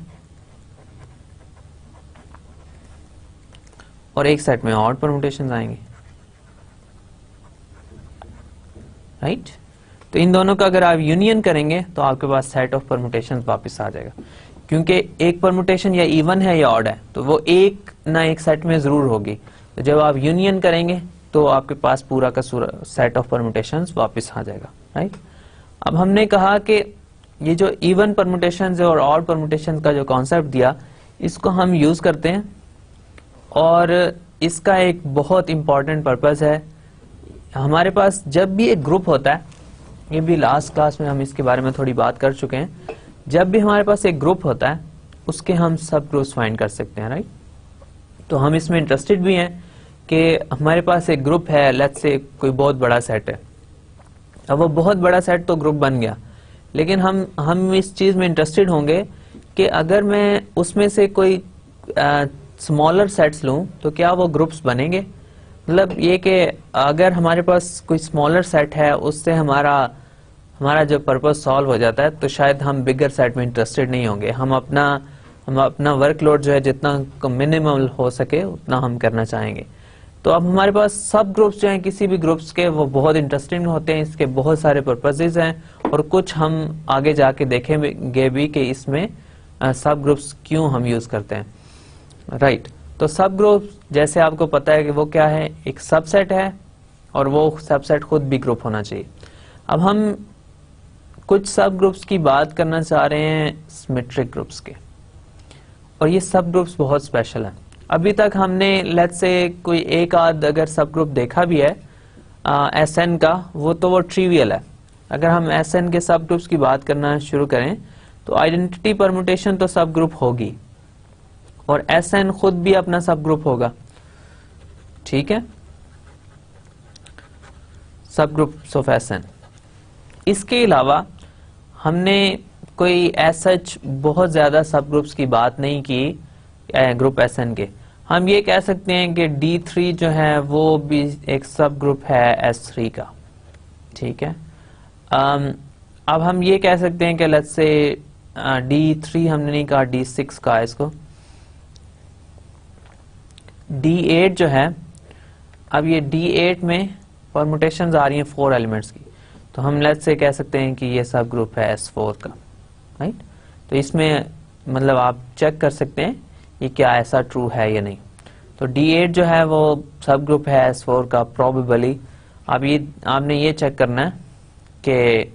और एक सेट में ऑड परमुटेशंस आएंगी, राइट। तो इन दोनों का अगर आप यूनियन करेंगे तो आपके पास सेट ऑफ परमुटेशंस वापस आ जाएगा, क्योंकि एक परमुटेशन या इवन है या ऑड है तो वो एक ना एक सेट में जरूर होगी। तो जब आप यूनियन करेंगे तो आपके पास पूरा का सेट ऑफ परमुटेशंस वापस आ जाएगा, राइट। अब हमने कहा कि ये जो इवन परमुटेशंस और ऑड परमुटेशंस का जो कॉन्सेप्ट दिया, इसको हम यूज करते हैं और इसका एक बहुत इंपॉर्टेंट पर्पस है। हमारे पास जब भी एक ग्रुप होता है, ये भी लास्ट क्लास में हम इसके बारे में थोड़ी बात कर चुके हैं, जब भी हमारे पास एक ग्रुप होता है उसके हम सब ग्रुप्स फाइंड कर सकते हैं, राइट। तो हम इसमें इंटरेस्टेड भी हैं कि हमारे पास एक ग्रुप है, लेट्स से कोई बहुत बड़ा सेट है। अब वो बहुत बड़ा सेट तो ग्रुप बन गया, लेकिन हम इस चीज में इंटरेस्टेड होंगे कि अगर मैं उसमें से कोई स्मॉलर सेट्स लूं तो क्या वो ग्रुप्स बनेंगे। मतलब ये कि अगर हमारे पास कोई स्मॉलर सेट है उससे हमारा जो पर्पस सॉल्व हो जाता है, तो शायद हम बिगर सेट में इंटरेस्टेड नहीं होंगे। हम अपना वर्कलोड जो है जितना मिनिमल हो सके उतना हम करना चाहेंगे। तो अब हमारे पास सब ग्रुप्स जो हैं किसी भी ग्रुप्स के, वो बहुत इंटरेस्टिंग होते हैं, इसके बहुत सारे पर्पसेस हैं और कुछ हम आगे जाके देखेंगे भी कि इसमें सब ग्रुप्स क्यों हम यूज करते हैं, राइट। तो सब ग्रुप जैसे आपको पता है कि वो क्या है, एक सबसेट है और वो सबसेट खुद भी ग्रुप होना चाहिए। अब हम कुछ सब ग्रुप्स की बात करना चाह रहे हैं सिमेट्रिक ग्रुप्स के, और ये सब ग्रुप्स बहुत स्पेशल हैं। अभी तक हमने लेट्स से कोई एक आध अगर सब ग्रुप देखा भी है एसएन का, वो ट्रिवियल है। अगर हम एसएन के सब ग्रुप्स की बात करना शुरू करें तो आइडेंटिटी परमुटेशन तो सब ग्रुप होगी और एसएन खुद भी अपना सब ग्रुप होगा, ठीक है, सब ग्रुप्स ऑफ एसएन। इसके अलावा हमने कोई एसएच बहुत ज्यादा सब ग्रुप्स की बात नहीं की ग्रुप एसएन के। हम ये कह सकते हैं कि D3 जो है वो भी एक सब ग्रुप है S3 का, ठीक है। अब हम ये कह सकते हैं कि लेट्स से D3 हमने नहीं कहा, D6 का इसको, D8 जो है, अब ये D8 में परमुटेशंस आ रही हैं 4 एलिमेंट्स की, तो हम लेट्स से कह सकते हैं कि ये सब ग्रुप है S4 का, राइट। तो इसमें मतलब आप चेक कर सकते हैं ये क्या ऐसा ट्रू है या नहीं। तो D8 जो है वो सब ग्रुप है S4 का प्रोबेबली। अब ये आपने ये चेक करना है कि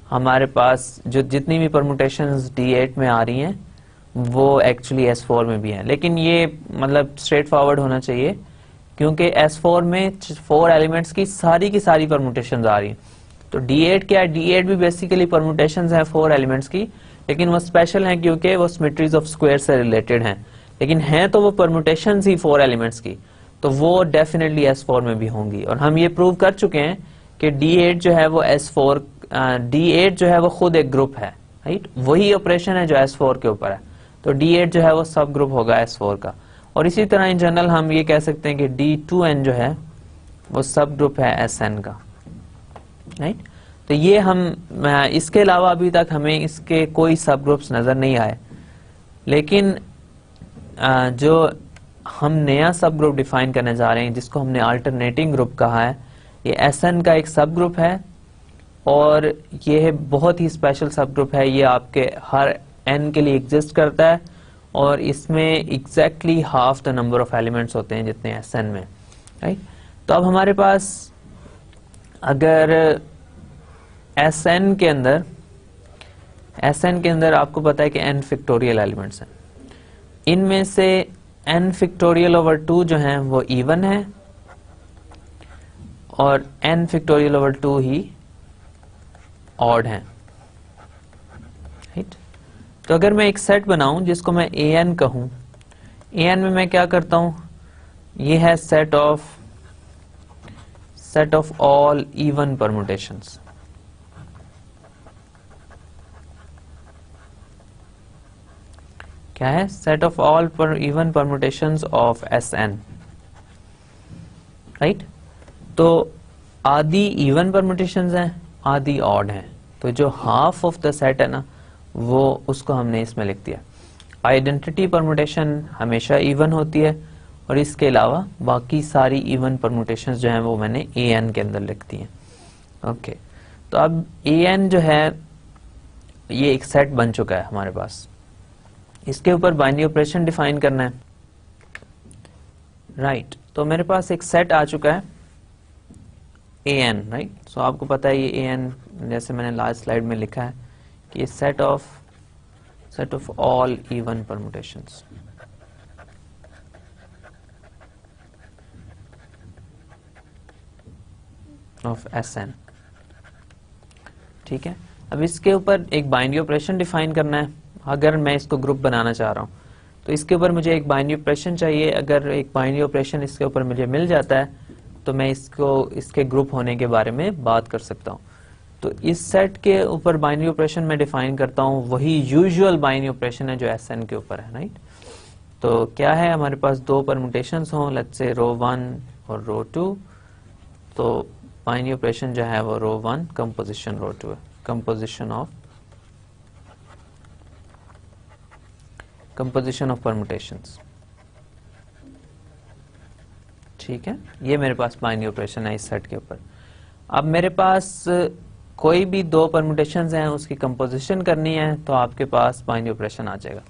हमारे पास जो जितनी भी परमुटेशंस D8 में आ रही हैं वो एक्चुअली S4 में भी हैं, लेकिन ये मतलब स्ट्रेट फॉरवर्ड होना चाहिए क्योंकि S4 में 4 एलिमेंट्स की सारी परमुटेशंस आ रही हैं। तो D8 क्या है, D8 भी बेसिकली परमुटेशंस हैं 4 एलिमेंट्स की, लेकिन वो स्पेशल हैं क्योंकि वो सिमेट्रीज ऑफ स्क्वायर से रिलेटेड हैं, लेकिन हैं तो वो परमुटेशंस ही 4 एलिमेंट्स की, तो वो डेफिनेटली S4 में भी होंगी। और हम ये प्रूव कर चुके हैं कि D8 जो है वो S4 D8 जो है वो खुद एक ग्रुप है, राइट। वही ऑपरेशन है जो S4 के ऊपर है, तो D8 जो है वो सब ग्रुप होगा S4 का। और इसी तरह इन जनरल हम ये कह सकते हैं कि D2N जो है वो सब ग्रुप है SN का, राइट। तो ये हम इसके अलावा अभी तक हमें इसके कोई सब ग्रुप्स नजर नहीं आए, लेकिन जो हम नया सब ग्रुप डिफाइन करने जा रहे हैं जिसको हमने अल्टरनेटिंग ग्रुप कहा है, ये SN का एक सब ग्रुप है और ये बहुत ही स्पेशल सब ग्रुप है। ये आपके हर n के लिए एग्जिस्ट करता है और इसमें exactly half the number of elements होते हैं जितने SN में, राइट। तो अब हमारे पास अगर SN के अंदर आपको पता है कि n फैक्टोरियल एलिमेंट्स हैं, इनमें से n फैक्टोरियल ओवर 2 जो हैं वो इवन है और n फैक्टोरियल ओवर 2 ही ऑड हैं, राइट। तो अगर मैं एक सेट बनाऊं जिसको मैं an कहूं, an में मैं क्या करता हूं, ये है set of all even permutations. क्या है? Set of all even permutations of Sn, right. तो आधी इवन परमुटेशंस हैं, आधी ऑड हैं, तो जो हाफ ऑफ द सेट है ना, वो उसको हमने इसमें लिख दिया। आइडेंटिटी परमुटेशन हमेशा इवन होती है, और इसके अलावा बाकी सारी इवन परमुटेशंस जो हैं वो मैंने an के अंदर लिख दी हैं। ओके, तो अब an जो है ये एक सेट बन चुका है हमारे पास, इसके ऊपर बाइनरी ऑपरेशन डिफाइन करना है, राइट। तो मेरे पास एक सेट आ चुका है an, राइट। सो आपको पता है ये an, जैसे मैंने लास्ट स्लाइड में लिखा है कि set of all even permutations. Of Sn, ठीक है। अब इसके ऊपर एक बाइनरी ऑपरेशन डिफाइन करना है। अगर मैं इसको ग्रुप बनाना चाह रहा हूं तो इसके ऊपर मुझे एक बाइनरी ऑपरेशन चाहिए। अगर एक बाइनरी ऑपरेशन इसके ऊपर मुझे मिल जाता है तो मैं इसके ग्रुप होने के बारे में बात कर सकता हूं। तो इस सेट के ऊपर बाइनरी ऑपरेशन मैं डिफाइन करता हूं, वही यूजुअल बाइनरी ऑपरेशन है जो Sn के ऊपर है, राइट। तो क्या है, हमारे पास दो परमुटेशंस हों, लेट्स से रो 1 और रो 2, तो बाइनरी ऑपरेशन जो है वो रो 1 कंपोजिशन रो 2 है, कंपोजिशन ऑफ परमुटेशंस, ठीक है। ये मेरे पास बाइनरी ऑपरेशन है इस सेट के ऊपर। अब मेरे पास कोई भी दो परमुटेशंस हैं, उसकी कंपोजिशन करनी है तो आपके पास बाइनरी ऑपरेशन आ जाएगा।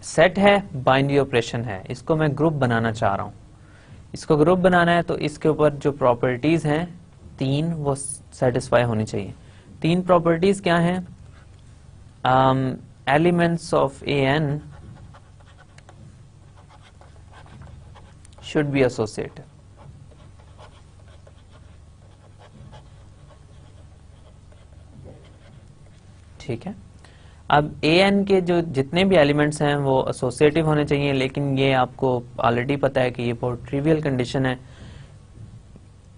सेट है, बाइनरी ऑपरेशन है, इसको मैं ग्रुप बनाना चाह रहा हूं। इसको ग्रुप बनाना है तो इसके ऊपर जो प्रॉपर्टीज हैं 3, वो सेटिस्फाई होनी चाहिए। 3 प्रॉपर्टीज क्या हैं? Elements of an should be associated, ठीक है। अब an के जो जितने भी एलिमेंट्स हैं वो एसोसिएटिव होने चाहिए, लेकिन ये आपको ऑलरेडी पता है कि ये बहुत ट्रिवियल कंडीशन है।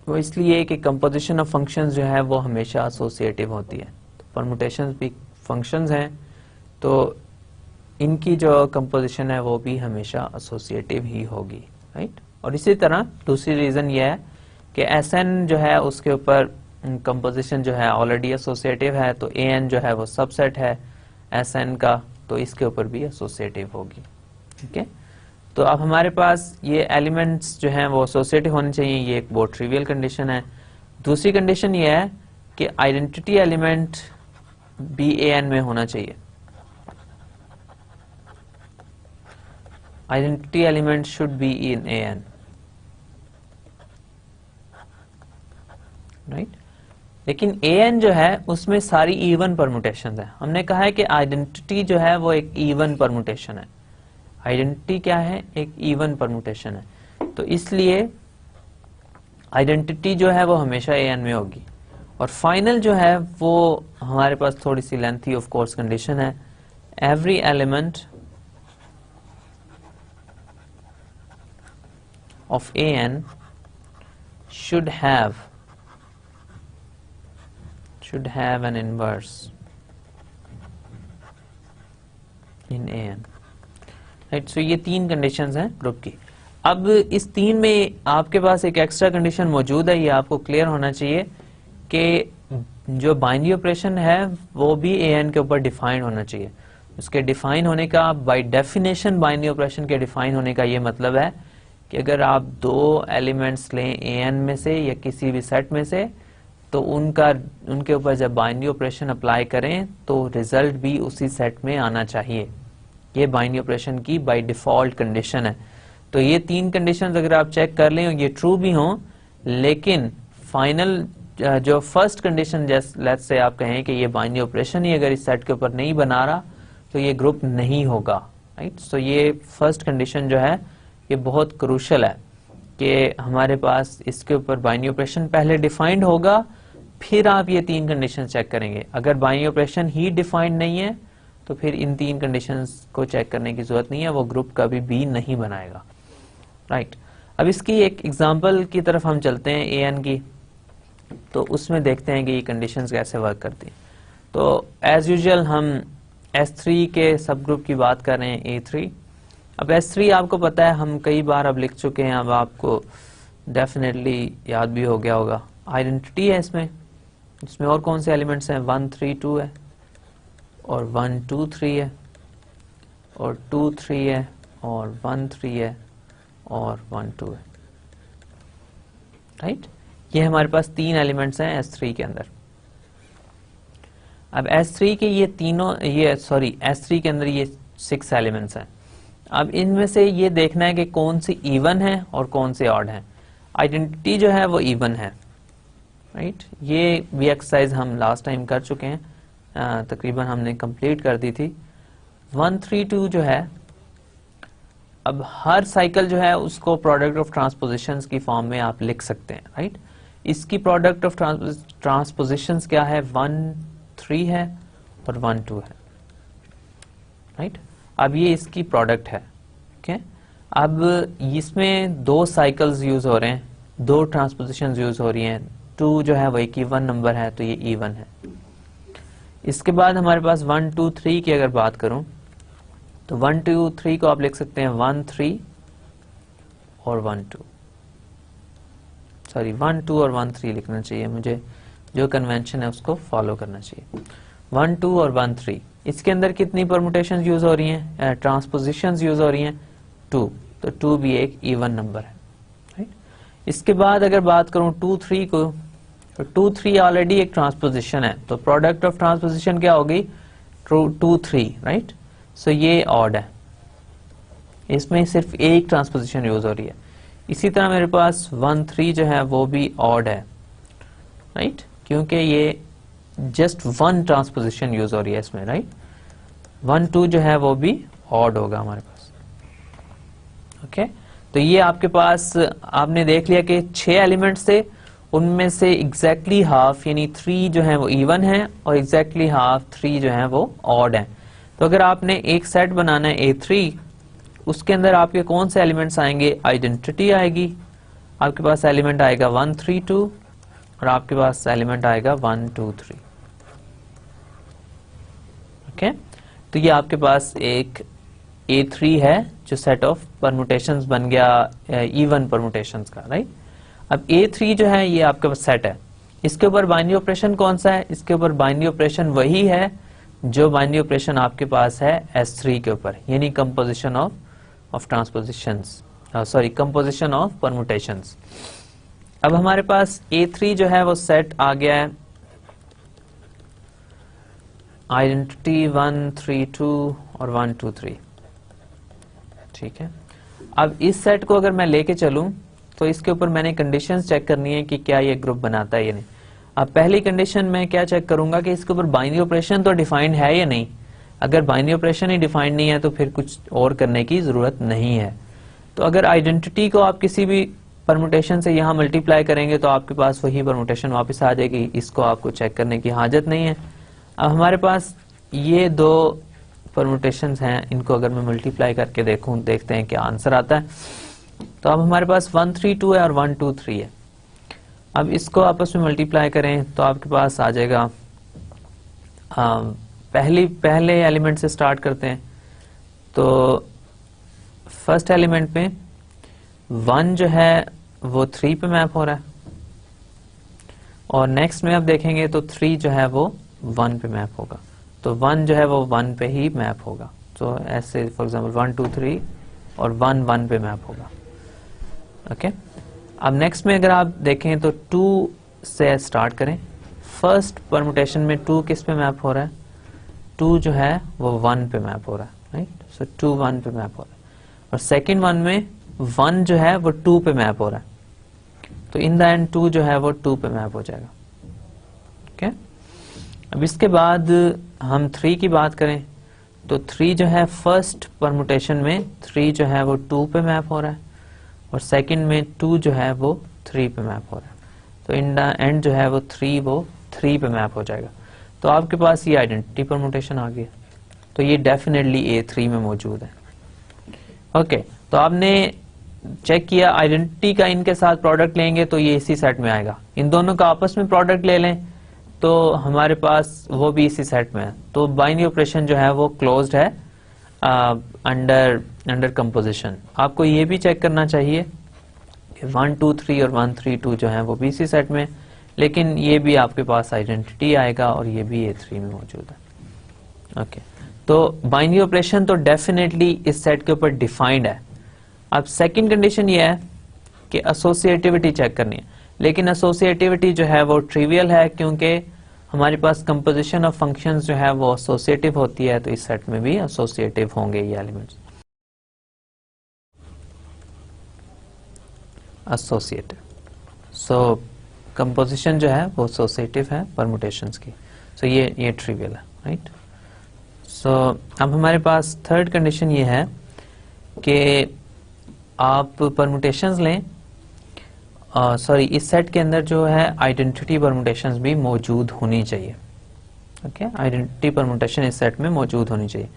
वो इसलिए कि कंपोजिशन ऑफ फंक्शंस जो है वो हमेशा एसोसिएटिव होती है। तो परमुटेशंस भी फंक्शंस हैं, तो इनकी जो कंपोजिशन है वो भी हमेशा एसोसिएटिव ही होगी, राइट। और इसी तरह दूसरी रीजन ये है कि Sn जो है उसके ऊपर कंपोजिशन जो है ऑलरेडी एसोसिएटिव है, तो an जो है वो सबसेट है Sn का, तो इसके ऊपर भी एसोसिएटिव होगी, ठीक है। तो अब हमारे पास ये एलिमेंट्स जो हैं वो एसोसिएटिव होने चाहिए, ये एक बहुत ट्रिवियल कंडीशन है। दूसरी कंडीशन ये है कि आइडेंटिटी एलिमेंट भी an में होना चाहिए। Identity element should be in an, right. लेकिन an जो है उसमें सारी इवन परमुटेशंस है। हमने कहा है कि आइडेंटिटी जो है वो एक इवन परमुटेशन है। आइडेंटिटी क्या है? एक इवन परमुटेशन है। तो इसलिए आइडेंटिटी जो है वो हमेशा an में होगी। और फाइनल जो है वो हमारे पास थोड़ी सी लेंथी ऑफ कोर्स कंडीशन है। Every element of an should have an inverse in an, right. So ये 3 कंडीशंस हैं ग्रुप की। अब इस 3 में आपके पास एक एक्स्ट्रा कंडीशन मौजूद है, ये आपको क्लियर होना चाहिए कि जो बाइनरी ऑपरेशन है वो भी an के ऊपर डिफाइन होना चाहिए। उसके डिफाइन होने का, बाय डेफिनेशन बाइनरी ऑपरेशन के डिफाइन होने का ये मतलब है कि अगर आप 2 एलिमेंट्स लें an में से या किसी भी सेट में से, तो उनके ऊपर जब बाइनरी ऑपरेशन अप्लाई करें तो रिजल्ट भी उसी सेट में आना चाहिए। ये बाइनरी ऑपरेशन की बाय डिफॉल्ट कंडीशन है। तो ये 3 कंडीशंस अगर आप चेक कर लें ये ट्रू भी हों, लेकिन फाइनल जो फर्स्ट कंडीशन, जैसे लेट्स से आप कहें कि ये बाइनरी ऑपरेशन ही अगर इस सेट के ऊपर नहीं बना रहा तो ये ग्रुप नहीं होगा, राइट। सो ये फर्स्ट कंडीशन जो है ये बहुत क्रूशियल है कि हमारे पास इसके ऊपर बाइनरी ऑपरेशन पहले डिफाइंड होगा, फिर आप ये 3 कंडीशन चेक करेंगे। अगर बाइनरी ऑपरेशन ही डिफाइंड नहीं है तो फिर इन 3 कंडीशंस को चेक करने की जरूरत नहीं है, वो ग्रुप कभी भी नहीं बनाएगा, राइट। अब इसकी एक एग्जांपल की तरफ हम चलते हैं AN की, तो उसमें देखते हैं कि ये कंडीशंस कैसे वर्क करती हैं। तो एज यूजुअल हम S3 के सब ग्रुप की बात कर रहे हैं, A3। अब S3 आपको पता है, हम कई बार अब लिख चुके हैं, अब आपको डेफिनेटली याद भी हो गया होगा। आइडेंटिटी है इसमें और कौन से एलिमेंट्स हैं, 1 3 2 है, और 1 2 3 है, और 2 3 है, और 1 3 है, और 1 2 है, राइट। ये हमारे पास 3 एलिमेंट्स हैं S3 के अंदर। अब S3 के ये तीनों, S3 के अंदर ये 6 एलिमेंट्स हैं। अब इनमें से ये देखना है कि कौन सी इवन है और कौन से ऑड है। आइडेंटिटी जो है वो इवन है, राइट। ये भी एक्सरसाइज हम लास्ट टाइम कर चुके हैं, तकरीबन हमने कंप्लीट कर दी थी। 1 3 2 जो है, अब हर साइकिल जो है उसको प्रोडक्ट ऑफ ट्रांसपोजिशंस की फॉर्म में आप लिख सकते हैं, राइट। इसकी प्रोडक्ट ऑफ ट्रांसपोजिशंस क्या है, 1 3 है और 1 2 है, राइट। अब ये इसकी प्रोडक्ट है, ओके। अब इसमें 2 साइकिल्स यूज हो रहे हैं, 2 ट्रांसपोजिशंस यूज हो रही हैं। 2 जो है वो एक इवन नंबर है, तो ये इवन है। इसके बाद हमारे पास 1 2 3 की अगर बात करूं, तो 1 2 3 को आप लिख सकते हैं 1 3 और 1 2, 1 2 और 1 3 लिखना चाहिए मुझे, जो कन्वेंशन है उसको फॉलो करना चाहिए। 1 2 और 1 3, इसके अंदर कितनी परमुटेशन यूज हो रही हैं, ट्रांसपोजिशंस यूज हो रही हैं 2, तो 2 भी एक इवन नंबर है, राइट। इसके बाद अगर बात करूं 2 3 को, तो 2 3 ऑलरेडी एक ट्रांसपोजिशन है, तो प्रोडक्ट ऑफ ट्रांसपोजिशन क्या होगी, 2 3, राइट। सो ये ऑड है, इसमें सिर्फ एक ट्रांसपोजिशन यूज हो रही है। इसी तरह मेरे पास 1 3 जो है वो भी ऑड है, राइट, क्योंकि ये जस्ट 1 ट्रांसपोजिशन यूज हो रही है इसमें, राइट। 1 2 जो है वो भी ऑड होगा हमारे पास, ओके। तो ये आपके पास आपने देख लिया कि 6 एलिमेंट्स थे, उनमें से एग्जैक्टली हाफ यानी 3 जो है वो इवन है और एग्जैक्टली हाफ 3 जो है वो ऑड है। तो अगर आपने एक सेट बनाना है A3, उसके अंदर आपके कौन से एलिमेंट्स आएंगे, आइडेंटिटी आएगी, आपके पास एलिमेंट आएगा 1 3 2 और आपके पास एलिमेंट आएगा 1 2 3, ओके। तो ये आपके पास एक A3 है जो सेट ऑफ परमुटेशंस बन गया इवन परमुटेशंस का, राइट। अब A3 जो है ये आपके पास सेट है, इसके ऊपर बाइनरी ऑपरेशन कौन सा है, इसके ऊपर बाइनरी ऑपरेशन वही है जो बाइनरी ऑपरेशन आपके पास है S3 के ऊपर, यानी composition of transpositions, composition of permutations. अब हमारे पास A3 जो है वो सेट आ गया है, आइडेंटिटी 1 3 2 और 1 2 3, ठीक है। अब इस सेट को अगर मैं लेके चलूं, तो इसके ऊपर मैंने कंडीशंस चेक करनी है कि क्या ये ग्रुप बनाता है या नहीं। अब पहली कंडीशन में क्या चेक करूंगा कि इसके ऊपर बाइनरी ऑपरेशन तो डिफाइंड है या नहीं। अगर बाइनरी ऑपरेशन ही डिफाइंड नहीं है तो फिर कुछ और करने की जरूरत नहीं है। तो अगर आइडेंटिटी को आप किसी भी परमुटेशन से यहाँ मल्टीप्लाई करेंगे तो आपके पास वही परमुटेशन वापस आ जाएगी, इसको आपको चेक करने की हाजत नहीं है। अब हमारे पास ये 2 परमुटेशंस हैं, इनको अगर मैं मल्टीप्लाई करके देखते हैं क्या आंसर आता है। तो अब हमारे पास 1 3 2 है और 1 2 3 है। अब इसको आपस में मल्टीप्लाई करें तो आपके पास आ जाएगा, पहले एलिमेंट से स्टार्ट करते हैं। तो फर्स्ट एलिमेंट पे 1 जो है वो 3 पे मैप हो रहा है, और नेक्स्ट में आप देखेंगे तो 3 जो है वो 1 पे मैप होगा, तो 1 जो है वो 1 पे ही मैप होगा। तो ऐसे फॉर एग्जांपल 1 2 3 और 1 1 पे मैप होगा, ओके। अब नेक्स्ट में अगर आप देखें तो 2 से स्टार्ट करें। फर्स्ट परमुटेशन में 2 किस पे मैप हो रहा है, 2 जो है वो 1 पे मैप हो रहा है, राइट। सो 2 1 पे मैप हो रहा है, और सेकेंड वन में 1 जो है वो 2 पे मैप हो रहा है, तो इन द एंड 2 जो है वो 2 पे मैप हो जाएगा, ओके। अब इसके बाद हम 3 की बात करें तो 3 जो है फर्स्ट परमुटेशन में 3 जो है वो 2 पे मैप हो रहा है, और सेकंड में 2 जो है वो 3 पे मैप हो रहा है, तो इन द एंड जो है वो 3 पे मैप हो जाएगा। तो आपके पास ये आइडेंटिटी परमुटेशन आ गया, तो ये डेफिनेटली A3 में मौजूद है। ओके, तो आपने चेक किया आइडेंटिटी का इनके साथ प्रोडक्ट लेंगे तो ये इसी सेट में आएगा, इन दोनों का आपस में प्रोडक्ट ले लें तो हमारे पास वो भी इसी सेट में है। तो बाइनरी ऑपरेशन जो है वो क्लोज्ड है अंडर कंपोजिशन। आपको ये भी चेक करना चाहिए कि 1 2 3 और 1 3 2 जो है वो भी इसी सेट में, लेकिन ये भी आपके पास आइडेंटिटी आएगा और ये भी A3 में मौजूद है। ओके, तो बाइनरी ऑपरेशन तो डेफिनेटली इस सेट के ऊपर डिफाइंड है। अब सेकंड कंडीशन ये है कि एसोसिएटिविटी चेक करनी है, लेकिन एसोसिएटिविटी जो है वो ट्रिवियल है क्योंकि हमारे पास कंपोजिशन ऑफ फंक्शंस जो है वो एसोसिएटिव होती है, तो इस सेट में भी एसोसिएटिव होंगे ये एलिमेंट्स। एसोसिएटिव, सो कंपोजिशन जो है वो एसोसिएटिव है परमुटेशंस की, सो ये ट्रिवियल है, राइट। सो अब हमारे पास थर्ड कंडीशन ये है कि आप परमुटेशंस लें, सॉरी इस सेट के अंदर जो है आइडेंटिटी परमुटेशंस भी मौजूद होनी चाहिए। ओके, आइडेंटिटी परमुटेशन इस सेट में मौजूद होनी चाहिए।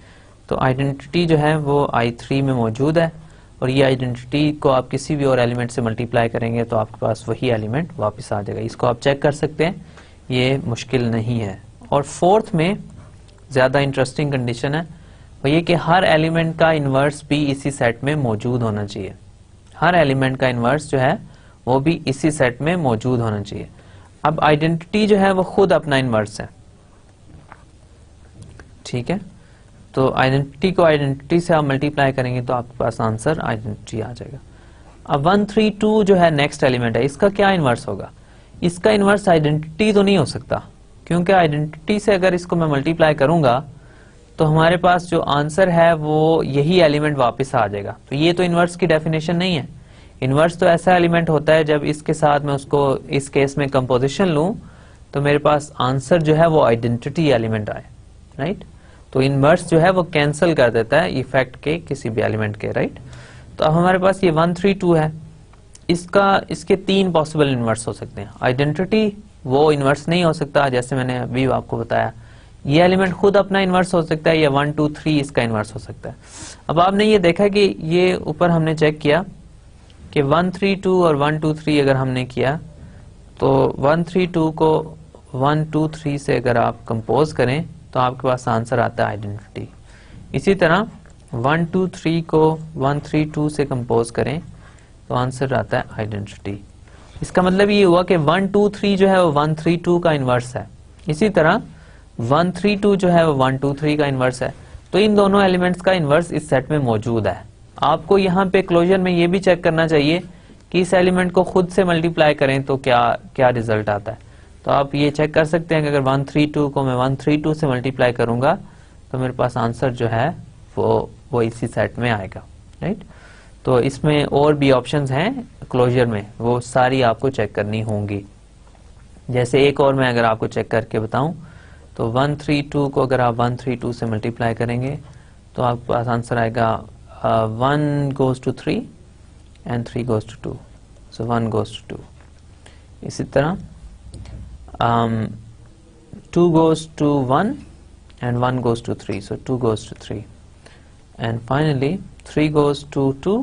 तो आइडेंटिटी जो है वो I3 में मौजूद है और ये आइडेंटिटी को आप किसी भी और एलिमेंट से मल्टीप्लाई करेंगे तो आपके पास वही एलिमेंट वापस आ जाएगा। इसको आप चेक कर सकते हैं, ये मुश्किल नहीं है। और फोर्थ में ज्यादा इंटरेस्टिंग कंडीशन है वो ये कि हर एलिमेंट का इन्वर्स भी इसी सेट में मौजूद होना चाहिए। हर एलिमेंट का इन्वर्स जो है वो भी इसी सेट में मौजूद होना चाहिए। अब आइडेंटिटी जो है वो खुद अपना इन्वर्स है, ठीक है। तो आइडेंटिटी को आइडेंटिटी से आप मल्टीप्लाई करेंगे तो आपके पास आंसर आइडेंटिटी आ जाएगा। अब 1 3 2 जो है नेक्स्ट एलिमेंट है, इसका क्या इन्वर्स होगा? इसका इन्वर्स आइडेंटिटी तो नहीं हो सकता, क्योंकि आइडेंटिटी से अगर इसको मैं मल्टीप्लाई करूंगा तो हमारे पास जो आंसर है वो यही एलिमेंट वापस आ जाएगा। तो ये तो इन्वर्स की डेफिनेशन नहीं है। इन्वर्स तो ऐसा एलिमेंट होता है जब इसके साथ मैं उसको इस केस में कंपोजिशन लूं तो मेरे पास आंसर जो है वो आइडेंटिटी एलिमेंट आए, राइट। तो इन्वर्स जो है वो कैंसिल कर देता है इफेक्ट के किसी भी एलिमेंट के, राइट। तो अब हमारे पास ये 1 3 2 है, इसके 3 पॉसिबल इन्वर्स हो सकते हैं। आइडेंटिटी वो इन्वर्स नहीं हो सकता, जैसे मैंने अभी आपको बताया। ये एलिमेंट खुद अपना इन्वर्स हो सकता है या 1 2 3 इसका इन्वर्स हो सकता है। अब आपने ये देखा कि ये ऊपर हमने चेक किया कि 1 3 2 और 1 2 3 अगर हमने किया तो 1 3 2 को 1 2 3 से अगर आप कंपोज करें तो आपके पास आंसर आता है आइडेंटिटी। इसी तरह 1 2 3 को 1 3 2 से कंपोज करें तो आंसर आता है आइडेंटिटी। इसका मतलब ये हुआ कि 1 2 3 जो है वो 1 3 2 का इन्वर्स है। इसी तरह 1 3 2 जो है वो 1 2 3 का इन्वर्स है। तो इन दोनों एलिमेंट्स का इन्वर्स इस सेट में मौजूद है। आपको यहाँ पे क्लोजर में ये भी चेक करना चाहिए कि इस एलिमेंट को खुद से मल्टीप्लाई करें तो क्या रिजल्ट आता है। तो आप ये चेक कर सकते हैं कि अगर 1 3 2 को मैं 1 3 2 से मल्टीप्लाई करूंगा तो मेरे पास आंसर जो है वो इसी सेट में आएगा, राइट। तो इसमें और भी ऑप्शंस हैं क्लोजर में, वो सारी आपको चेक करनी होंगी। जैसे एक और मैं अगर आपको चेक करके बताऊं तो 1 3 2 को अगर आप 1 3 2 से मल्टीप्लाई करेंगे तो आपके पास आंसर आएगा 1 goes to 3 and 3 goes to 2, so 1 goes to 2। इसी तरह 2 goes to 1 and 1 goes to 3, so 2 goes to 3, and finally 3 goes to 2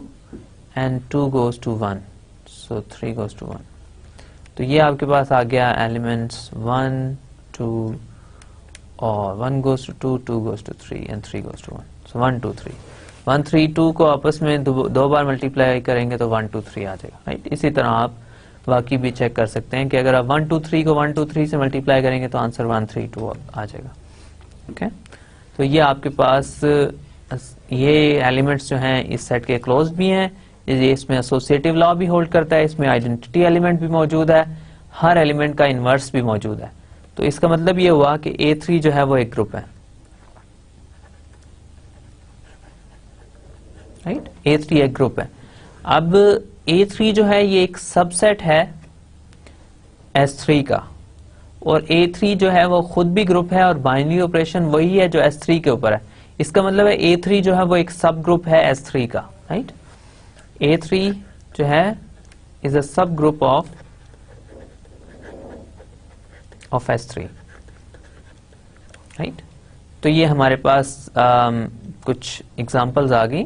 and 2 goes to 1, so 3 goes to 1। तो ये आपके पास आ गया एलिमेंट्स 1 2 और 1 goes to 2, 2 goes to 3 and 3 goes to 1, so 1 2 3। 1 3 2 को आपस में दो बार मल्टीप्लाई करेंगे तो 1 2 3 आ जाएगा, राइट। इसी तरह आप बाकी भी चेक कर सकते हैं कि अगर आप 1 2 3 को 1 2 3 से मल्टीप्लाई करेंगे तो आंसर 1 3 2 आ जाएगा, ओके। तो ये आपके पास ये एलिमेंट्स जो हैं इस सेट के क्लोज भी हैं, इसमें एसोसिएटिव लॉ भी होल्ड करता है, इसमें आइडेंटिटी एलिमेंट भी मौजूद है, हर एलिमेंट का इन्वर्स भी मौजूद है। तो इसका मतलब ये हुआ कि A3 जो है वो एक ग्रुप है, राइट। A3 एक ग्रुप है। अब A3 जो है ये एक सबसेट है S3 का, और A3 जो है वो खुद भी ग्रुप है और बाइनरी ऑपरेशन वही है जो S3 के ऊपर है। इसका मतलब है A3 जो है वो एक सब ग्रुप है S3 का, राइट। A3 जो है इज अ सब ग्रुप ऑफ S3, राइट। तो ये हमारे पास कुछ एग्जांपल्स आ गई।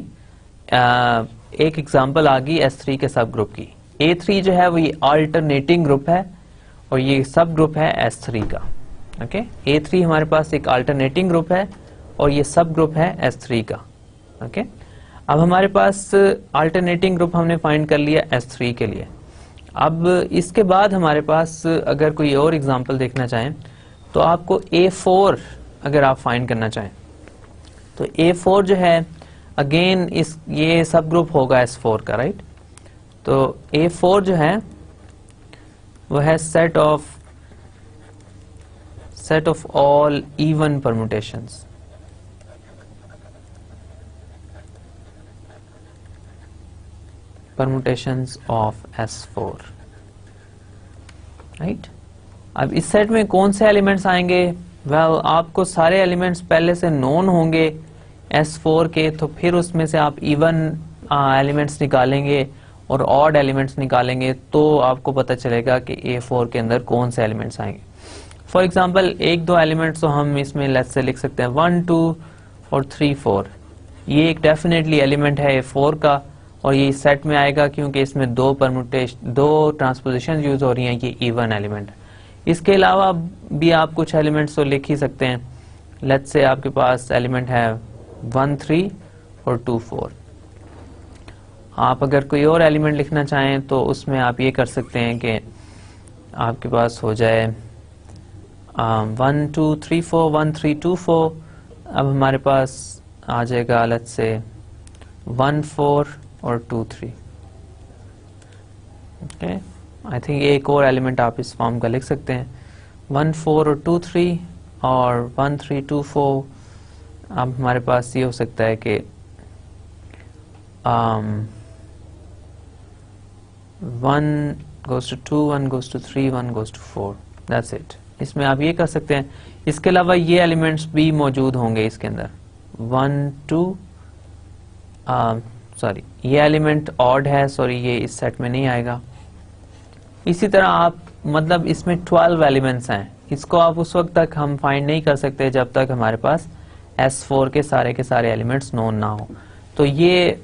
एक एग्जांपल आ गई S3 के सब ग्रुप की। A3 जो है वो ये अल्टरनेटिंग ग्रुप है और ये सब ग्रुप है S3 का। ओके, A3 हमारे पास एक अल्टरनेटिंग ग्रुप है और ये सब ग्रुप है S3 का। ओके, अब हमारे पास अल्टरनेटिंग ग्रुप हमने फाइंड कर लिया S3 के लिए। अब इसके बाद हमारे पास अगर कोई और एग्जांपल देखना चाहें तो आपको A4 अगर आप फाइंड करना चाहें तो A4 जो है अगेन ये सब ग्रुप होगा S4 का, राइट। तो A4 जो है वो है set of all even permutations. Permutations of S4, right. अब इस सेट में कौन से एलिमेंट्स आएंगे? वेल, आपको सारे एलिमेंट्स पहले से नोन होंगे S4 के, तो फिर उसमें से आप इवन एलिमेंट्स निकालेंगे और ऑड एलिमेंट्स निकालेंगे तो आपको पता चलेगा कि A4 के अंदर कौन से एलिमेंट्स आएंगे। फॉर एग्जांपल एक दो एलिमेंट्स तो हम इसमें लेट्स से लिख सकते हैं 1, 2 और 3, 4। ये एक डेफिनेटली एलिमेंट है A4 का और ये सेट में आएगा क्योंकि इसमें दो ट्रांसपोजिशन यूज हो रही हैं, ये इवन एलिमेंट है। इसके अलावा भी आप कुछ एलिमेंट्स तो लिख ही सकते हैं। लेट्स से आपके पास एलिमेंट है 1, 3 और 2, 4। आप अगर कोई और एलिमेंट लिखना चाहें तो उसमें आप ये कर सकते हैं कि आपके पास हो जाए 1, 2, 3, 4, 1, 3, 2, 4। अब हमारे पास आ जाएगा लेट्स से 1, 4 और 2, 3। ओके, आई थिंक एक और एलिमेंट आप इस फॉर्म का लिख सकते हैं 1, 4 और 2, 3 और 1, 3, 2, 4। अब हमारे पास ये हो सकता है कि 1 goes to 2, 1 goes to 3, 1 goes to 4। That's it. इसमें आप ये कर सकते हैं। इसके अलावा ये एलिमेंट्स भी मौजूद होंगे इसके अंदर 1, 2 सॉरी ये एलिमेंट ऑड है, सॉरी ये इस सेट में नहीं आएगा। इसी तरह आप मतलब इसमें 12 एलिमेंट्स हैं। इसको आप उस वक्त तक हम फाइंड नहीं कर सकते जब तक हमारे पास S4 के सारे एलिमेंट्स नोन ना हो। तो ये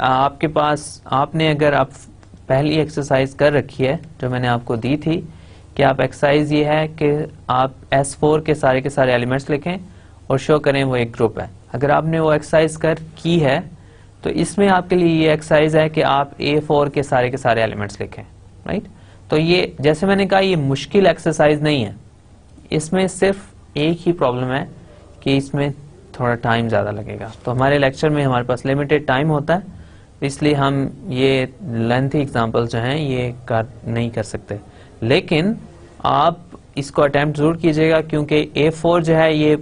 आपके पास आपने अगर आप पहली एक्सरसाइज कर रखी है जो मैंने आपको दी थी कि आप एक्सरसाइज ये है कि आप S4 के सारे एलिमेंट्स लिखें और शो करें वो एक ग्रुप है। अगर आपने वो एक्सरसाइज की है तो इसमें आपके लिए ये एक्सरसाइज है कि आप A4 के सारे एलिमेंट्स लिखें, राइट। तो ये जैसे मैंने कहा ये मुश्किल एक्सरसाइज नहीं है, इसमें सिर्फ एक ही प्रॉब्लम है कि इसमें थोड़ा टाइम ज़्यादा लगेगा। तो हमारे लेक्चर में हमारे पास लिमिटेड टाइम होता है, इसलिए हम ये लेंथी एग्जांपल्स जो हैं ये नहीं कर सकते। लेकिन आप इसको अटेम्प्ट जरूर कीजिएगा क्योंकि A4 जो है ये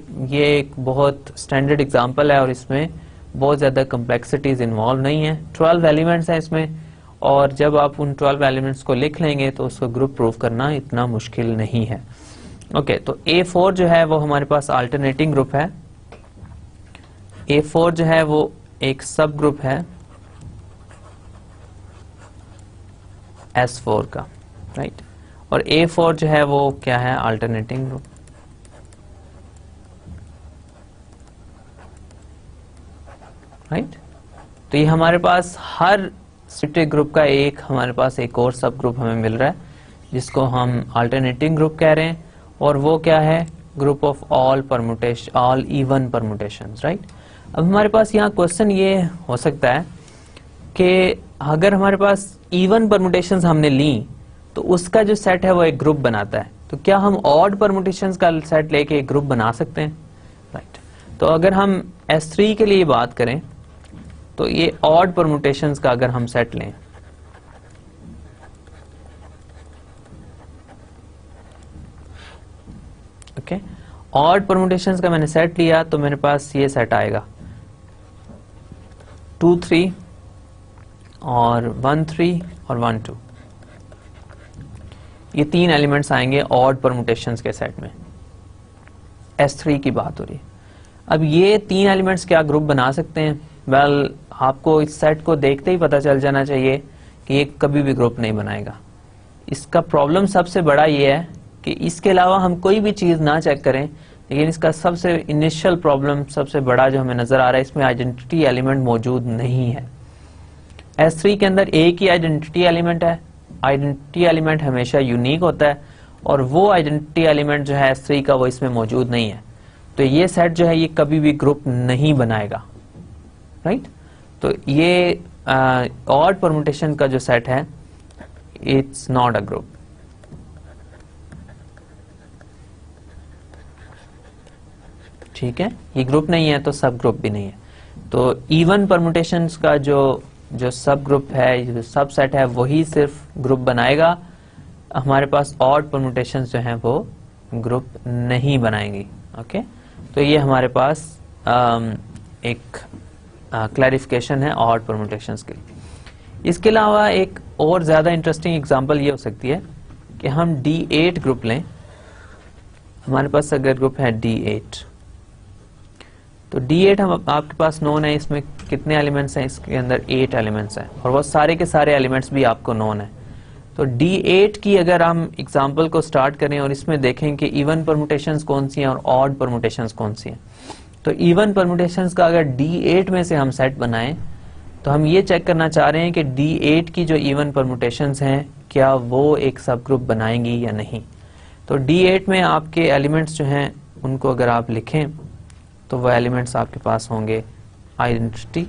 एक बहुत स्टैंडर्ड एग्जांपल है और इसमें बहुत ज़्यादा कम्प्लेक्सिटीज इन्वॉल्व नहीं है। 12 एलिमेंट्स हैं इसमें और जब आप उन 12 एलिमेंट्स को लिख लेंगे तो उसको ग्रुप प्रूफ करना इतना मुश्किल नहीं है। ओके, तो A4 जो है वो हमारे पास अल्टरनेटिंग ग्रुप है। A4 जो है वो एक सब ग्रुप है S4 का, राइट। और A4 जो है वो क्या है? Alternating group. राइट, तो ये हमारे पास हर सिटी ग्रुप का हमारे पास एक और सब ग्रुप हमें मिल रहा है जिसको हम अल्टरनेटिंग ग्रुप कह रहे हैं और वो क्या है? Group of all even permutations, right. अब हमारे पास यहाँ क्वेश्चन ये हो सकता है कि अगर हमारे पास इवन परम्यूटेशंस हमने ली तो उसका जो सेट है वो एक ग्रुप बनाता है, तो क्या हम ऑड परम्यूटेशंस का सेट लेके एक ग्रुप बना सकते हैं? राइट, तो अगर हम S3 के लिए बात करें तो ये ऑड परम्यूटेशंस का अगर हम सेट लें, ओके, ऑड परम्यूटेशंस का मैंने सेट लिया तो मेरे पास ये सेट आएगा 2, 3 और 1, 3 और 1, 2। ये 3 एलिमेंट्स आएंगे ऑड परम्यूटेशंस के सेट में। S3 की बात हो रही है। अब ये 3 एलिमेंट्स क्या ग्रुप बना सकते हैं? वेल, आपको इस सेट को देखते ही पता चल जाना चाहिए कि ये कभी भी ग्रुप नहीं बनाएगा। इसका प्रॉब्लम सबसे बड़ा ये है कि इसके अलावा हम कोई भी चीज ना चेक करें, लेकिन इसका सबसे इनिशियल प्रॉब्लम, सबसे बड़ा जो हमें नजर आ रहा है, इसमें आइडेंटिटी एलिमेंट मौजूद नहीं है। S3 के अंदर एक ही आइडेंटिटी एलिमेंट है। आइडेंटिटी एलिमेंट हमेशा यूनिक होता है और वो आइडेंटिटी एलिमेंट जो है S3 का, वो इसमें मौजूद नहीं है। तो ये सेट जो है ये कभी भी ग्रुप नहीं बनाएगा, राइट। तो ये ऑड परमुटेशन का जो सेट है, इट्स नॉट अ ग्रुप। ठीक है, ये ग्रुप नहीं है तो सब ग्रुप भी नहीं है। तो इवन परमुटेशंस का जो सब ग्रुप है, जो सब सेट है, वही सिर्फ ग्रुप बनाएगा। हमारे पास ऑड परमुटेशंस जो हैं वो ग्रुप नहीं बनाएंगी। ओके, तो ये हमारे पास एक क्लैरिफिकेशन है ऑड परमुटेशंस के लिए। इसके अलावा एक और ज्यादा इंटरेस्टिंग एग्जांपल ये हो सकती है कि हम D8 ग्रुप लें। हमारे पास अगर ग्रुप है D8, तो D8 हम आपके पास नोन है। इसमें कितने एलिमेंट्स हैं? इसके अंदर 8 एलिमेंट्स हैं और वो सारे के सारे एलिमेंट्स भी आपको नोन है। तो D8 की अगर हम एग्जांपल को स्टार्ट करें और इसमें देखें कि इवन परमुटेशंस कौन सी हैं और ऑड परमुटेशंस कौन सी हैं, तो इवन परमुटेशंस का अगर D8 में से हम सेट बनाएं तो हम ये चेक करना चाह रहे हैं कि D8 की जो इवन परमुटेशंस हैं, क्या वो एक सब ग्रुप बनाएंगी या नहीं। तो D8 में आपके एलिमेंट्स जो हैं उनको अगर आप लिखें तो वो एलिमेंट्स आपके पास होंगे आइडेंटिटी।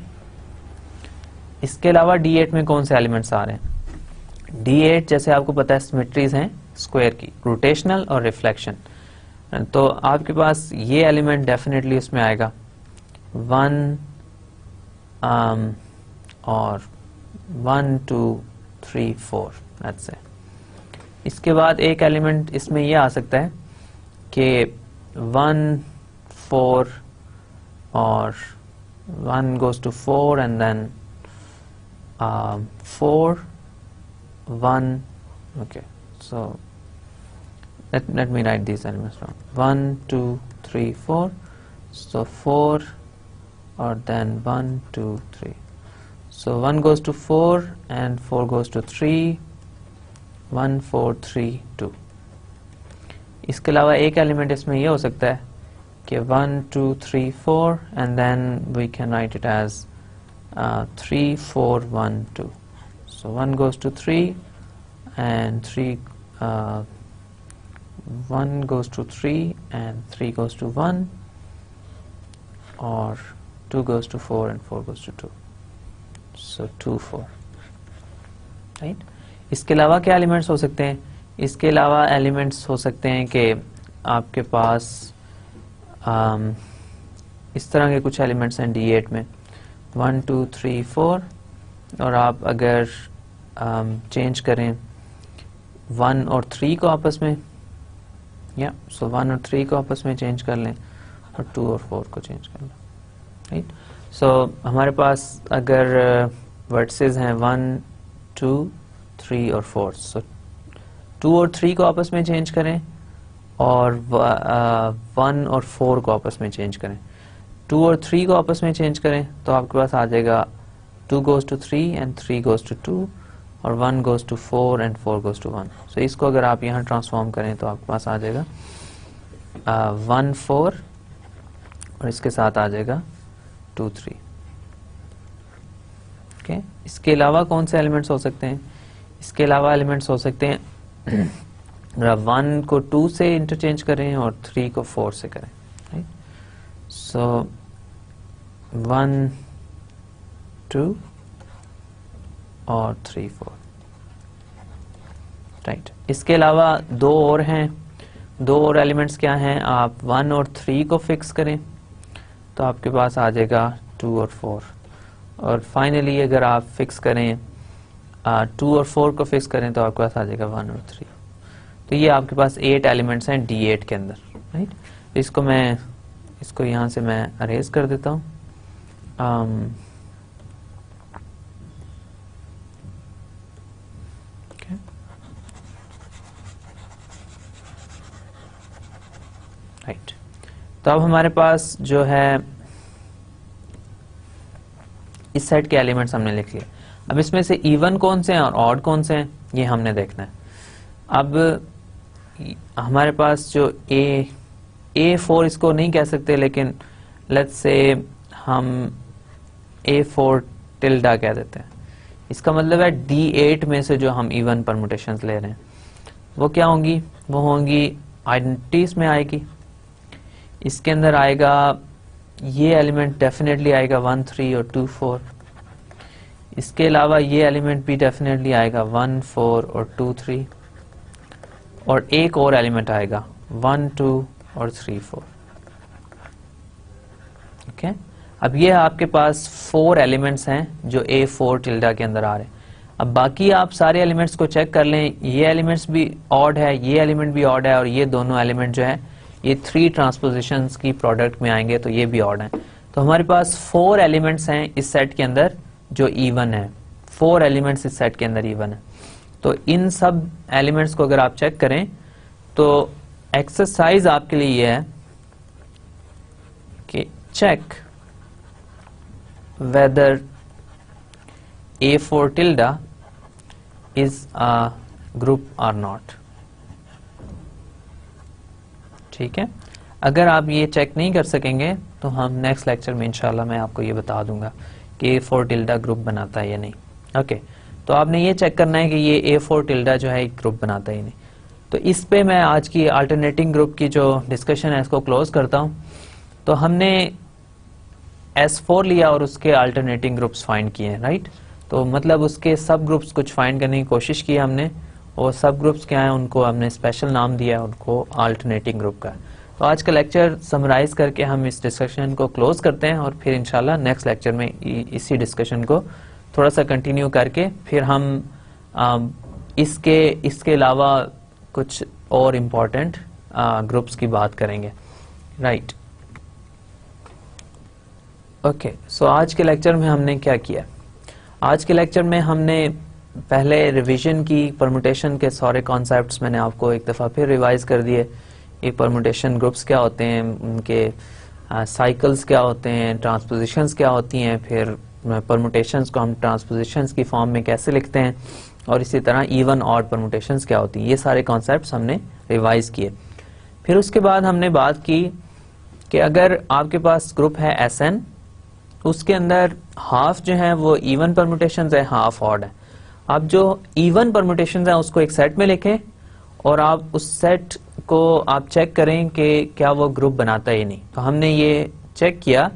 इसके अलावा D8 में कौन से एलिमेंट्स आ रहे हैं? D8 जैसे आपको पता है सिमेट्रीज हैं स्क्वायर की, रोटेशनल और रिफ्लेक्शन। तो आपके पास ये एलिमेंट डेफिनेटली उसमें आएगा 1 और 1 2 3 4, लेट्स से। इसके बाद एक एलिमेंट इसमें ये आ सकता है कि 1 4 और 1 goes to 4 and then 4 1. Okay, so let me write these elements down. 1 2 3 4. So 4 or then 1 2 3. So 1 goes to 4 and 4 goes to 3. 1 4 3 2. इसके अलावा एक एलिमेंट इसमें ये हो सकता है कि 1 2 3 4 and then we can write it as 3 4 1 2. So 1 goes to 3 and 1 goes to 3 and 3 goes to 1, or 2 goes to 4 and 4 goes to 2. So 2 4, right? इसके अलावा क्या एलिमेंट्स हो सकते हैं? इसके अलावा एलिमेंट्स हो सकते हैं कि आपके पास इस तरह के कुछ एलिमेंट्स हैं D8 में 1 2 3 4, और आप अगर चेंज करें 1 और 3 को आपस में, या सो 1 और 3 को आपस में चेंज कर लें और 2 और 4 को चेंज कर लें, राइट। सो हमारे पास अगर वर्टिसेस हैं 1 2 3 और 4, सो 2 और 3 को आपस में चेंज करें और 1 और 4 को आपस में चेंज करें। 2 और 3 को आपस में चेंज करें तो आपके पास आ जाएगा 2 goes to 3 and 3 goes to 2, और 1 goes to 4 and 4 goes to 1. So इसको अगर आप यहाँ ट्रांसफॉर्म करें तो आपके पास आ जाएगा 1 4 और इसके साथ आ जाएगा 2 3. ओके, इसके अलावा कौन से एलिमेंट्स हो सकते हैं? इसके अलावा एलिमेंट्स हो सकते हैं अगर आप 1 को 2 से इंटरचेंज करें और 3 को 4 से करें, राइट। सो 1 2 और 3 4, राइट। इसके अलावा दो और हैं, दो और एलिमेंट्स क्या हैं? आप 1 और 3 को फिक्स करें तो आपके पास आ जाएगा 2 और 4, और फाइनली अगर आप फिक्स करें 2 और 4 को फिक्स करें तो आपके पास आ जाएगा 1 और 3. तो ये आपके पास 8 एलिमेंट्स हैं D8 के अंदर, राइट। इसको यहाँ से मैं अरेज कर देता हूँ. राइट, तो अब हमारे पास जो है इस सेट के एलिमेंट्स हमने लिख लिए. अब इसमें से इवन कौन से हैं और ऑड कौन से हैं ये हमने देखना है. अब हमारे पास जो A A4 इसको नहीं कह सकते, लेकिन लेट्स से हम A4 टिल्डा कह देते हैं। इसका मतलब है D8 में से जो हम इवन परमुटेशंस ले रहे हैं वो क्या होंगी, वो होंगी आइडेंटिटीज में आएगी। इसके अंदर आएगा ये एलिमेंट डेफिनेटली आएगा 1 3 और 2 4। इसके अलावा ये एलिमेंट भी डेफिनेटली आएगा 1 4 और 2 3, और एक और एलिमेंट आएगा 1 2 और 3 4। ओके, अब ये आपके पास 4 एलिमेंट्स हैं जो A4 टिल्डा के अंदर आ रहे हैं। अब बाकी आप सारे एलिमेंट्स को चेक कर लें, ये एलिमेंट्स भी ऑड है, ये एलिमेंट भी ऑड है, और ये दोनों एलिमेंट जो है ये 3 ट्रांसपोजिशंस की प्रोडक्ट में आएंगे तो ये भी ऑड है। तो हमारे पास 4 एलिमेंट्स हैं इस सेट के अंदर जो इवन है, 4 एलिमेंट्स इस सेट के अंदर इवन है। तो इन सब एलिमेंट्स को अगर आप चेक करें तो एक्सरसाइज आपके लिए ये है कि check whether A4 tilde is a group और नॉट। ठीक है, अगर आप ये चेक नहीं कर सकेंगे तो हम नेक्स्ट लेक्चर में इंशाल्लाह मैं आपको ये बता दूंगा कि A4 टिल्डा ग्रुप बनाता है या नहीं। ओके, तो आपने ये चेक करना है कि ये A4 टिल्डा जो है एक ग्रुप बनाता है या नहीं। तो इस पे मैं आज की अल्टरनेटिंग ग्रुप की जो डिस्कशन है इसको क्लोज करता हूं। तो हमने S4 लिया और उसके अल्टरनेटिंग ग्रुप्स फाइंड किए हैं, राइट। तो मतलब उसके सब ग्रुप्स कुछ फाइंड करने की कोशिश की हमने, और सब ग्रुप्स क्या है उनको हमने स्पेशल नाम दिया है, उनको अल्टरनेटिंग ग्रुप का। तो आज का लेक्चर समराइज करके हम इस डिस्कशन को क्लोज करते हैं, और फिर इंशाल्लाह नेक्स्ट लेक्चर में इसी डिस्कशन को थोड़ा सा कंटिन्यू करके फिर हम इसके अलावा कुछ और इम्पोर्टेंट ग्रुप्स की बात करेंगे, राइट। ओके, सो आज के लेक्चर में हमने क्या किया, आज के लेक्चर में हमने पहले रिवीजन की, परमुटेशन के सारे कॉन्सेप्ट्स मैंने आपको एक दफ़ा फिर रिवाइज कर दिए। ये परमुटेशन ग्रुप्स क्या होते हैं, उनके साइकिल्स क्या होते हैं, ट्रांसपोजिशंस क्या होती हैं, फिर परमुटेशंस को हम ट्रांसपोजिशंस की फॉर्म में कैसे लिखते हैं, और इसी तरह इवन ऑड परमुटेशंस क्या होती हैं, ये सारे कॉन्सेप्ट्स हमने रिवाइज किए। फिर उसके बाद हमने बात की कि अगर आपके पास ग्रुप है Sn, उसके अंदर हाफ जो है वो इवन परमुटेशंस है, हाफ ऑड है। आप जो इवन परमुटेशंस है उसको एक सेट में लिखें, और आप उस सेट को आप चेक करें कि क्या वो ग्रुप बनाता है या नहीं। तो हमने ये चेक किया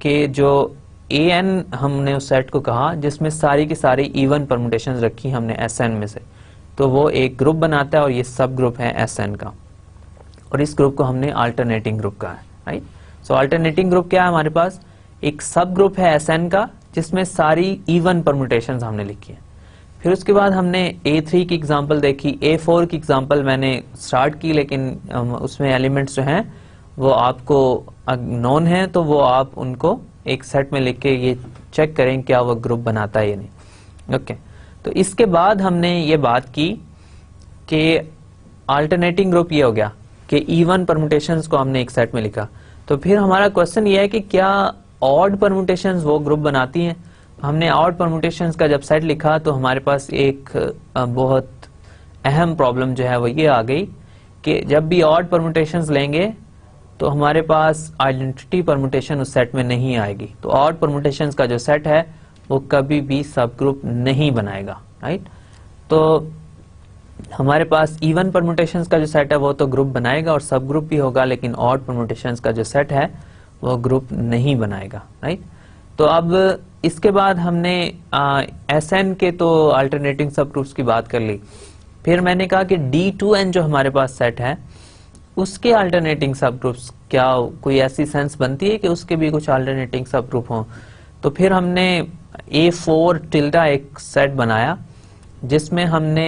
कि जो An हमने उस सेट को कहा जिसमें सारी की सारी इवन परमुटेशंस रखी हमने Sn में से, तो वो एक ग्रुप बनाता है, और ये सब ग्रुप है Sn का, और इस ग्रुप को हमने अल्टरनेटिंग ग्रुप कहा है, राइट। सो अल्टरनेटिंग ग्रुप क्या है, हमारे पास एक सब ग्रुप है Sn का जिसमें सारी इवन परमुटेशंस हमने लिखी है। फिर उसके बाद हमने A3 की एग्जांपल देखी, A4 की एग्जांपल मैंने स्टार्ट की, लेकिन उसमें एलिमेंट्स जो हैं वो आपको नॉन है, तो वो आप उनको एक सेट में लिख के ये चेक करें क्या वो ग्रुप बनाता है या नहीं। ओके, तो इसके बाद हमने ये बात की कि अल्टरनेटिंग ग्रुप ये हो गया कि इवन परमुटेशंस को हमने एक सेट में लिखा। तो फिर हमारा क्वेश्चन ये है कि क्या ऑड परमुटेशंस वो ग्रुप बनाती हैं। हमने ऑड परमुटेशंस का जब सेट लिखा तो हमारे पास एक बहुत अहम प्रॉब्लम जो है वो ये आ गई कि जब भी ऑड परमुटेशंस लेंगे तो हमारे पास आइडेंटिटी परमुटेशन उस सेट में नहीं आएगी। तो ऑड परमुटेशंस का जो सेट है वो कभी भी सब ग्रुप नहीं बनाएगा, राइट। तो हमारे पास इवन परमुटेशंस का जो सेट है वो तो ग्रुप बनाएगा और सब ग्रुप भी होगा, लेकिन ऑड परमुटेशंस का जो सेट है वो ग्रुप नहीं बनाएगा, राइट। तो अब इसके बाद हमने Sn के तो अल्टरनेटिंग सब ग्रुप्स की बात कर ली। फिर मैंने कहा कि D2n जो हमारे पास सेट है उसके अल्टरनेटिंग सब ग्रुप्स, क्या कोई ऐसी सेंस बनती है कि उसके भी कुछ अल्टरनेटिंग सब ग्रुप हों। तो फिर हमने A4 टिल्डा एक सेट बनाया जिसमें हमने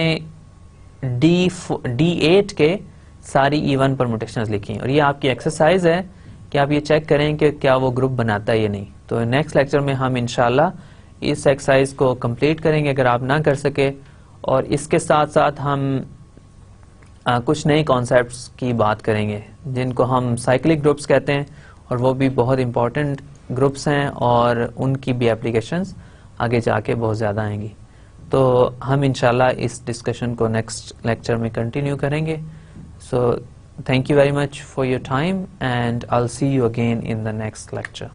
D8 के सारी इवन परमुटेशंस लिखी, और ये आपकी एक्सरसाइज है कि आप ये चेक करें कि क्या वो ग्रुप बनाता है या नहीं। तो नेक्स्ट लेक्चर में हम इंशाल्लाह इस एक्सरसाइज को कंप्लीट करेंगे अगर आप ना कर सके, और इसके साथ साथ हम कुछ नए कॉन्सेप्ट्स की बात करेंगे जिनको हम साइक्लिक ग्रुप्स कहते हैं, और वो भी बहुत इंपॉर्टेंट ग्रुप्स हैं और उनकी भी एप्लीकेशंस आगे जाके बहुत ज़्यादा आएंगी। तो हम इंशाल्लाह इस डिस्कशन को नेक्स्ट लेक्चर में कंटिन्यू करेंगे। सो Thank you very much for your time, and I'll see you again in the next lecture.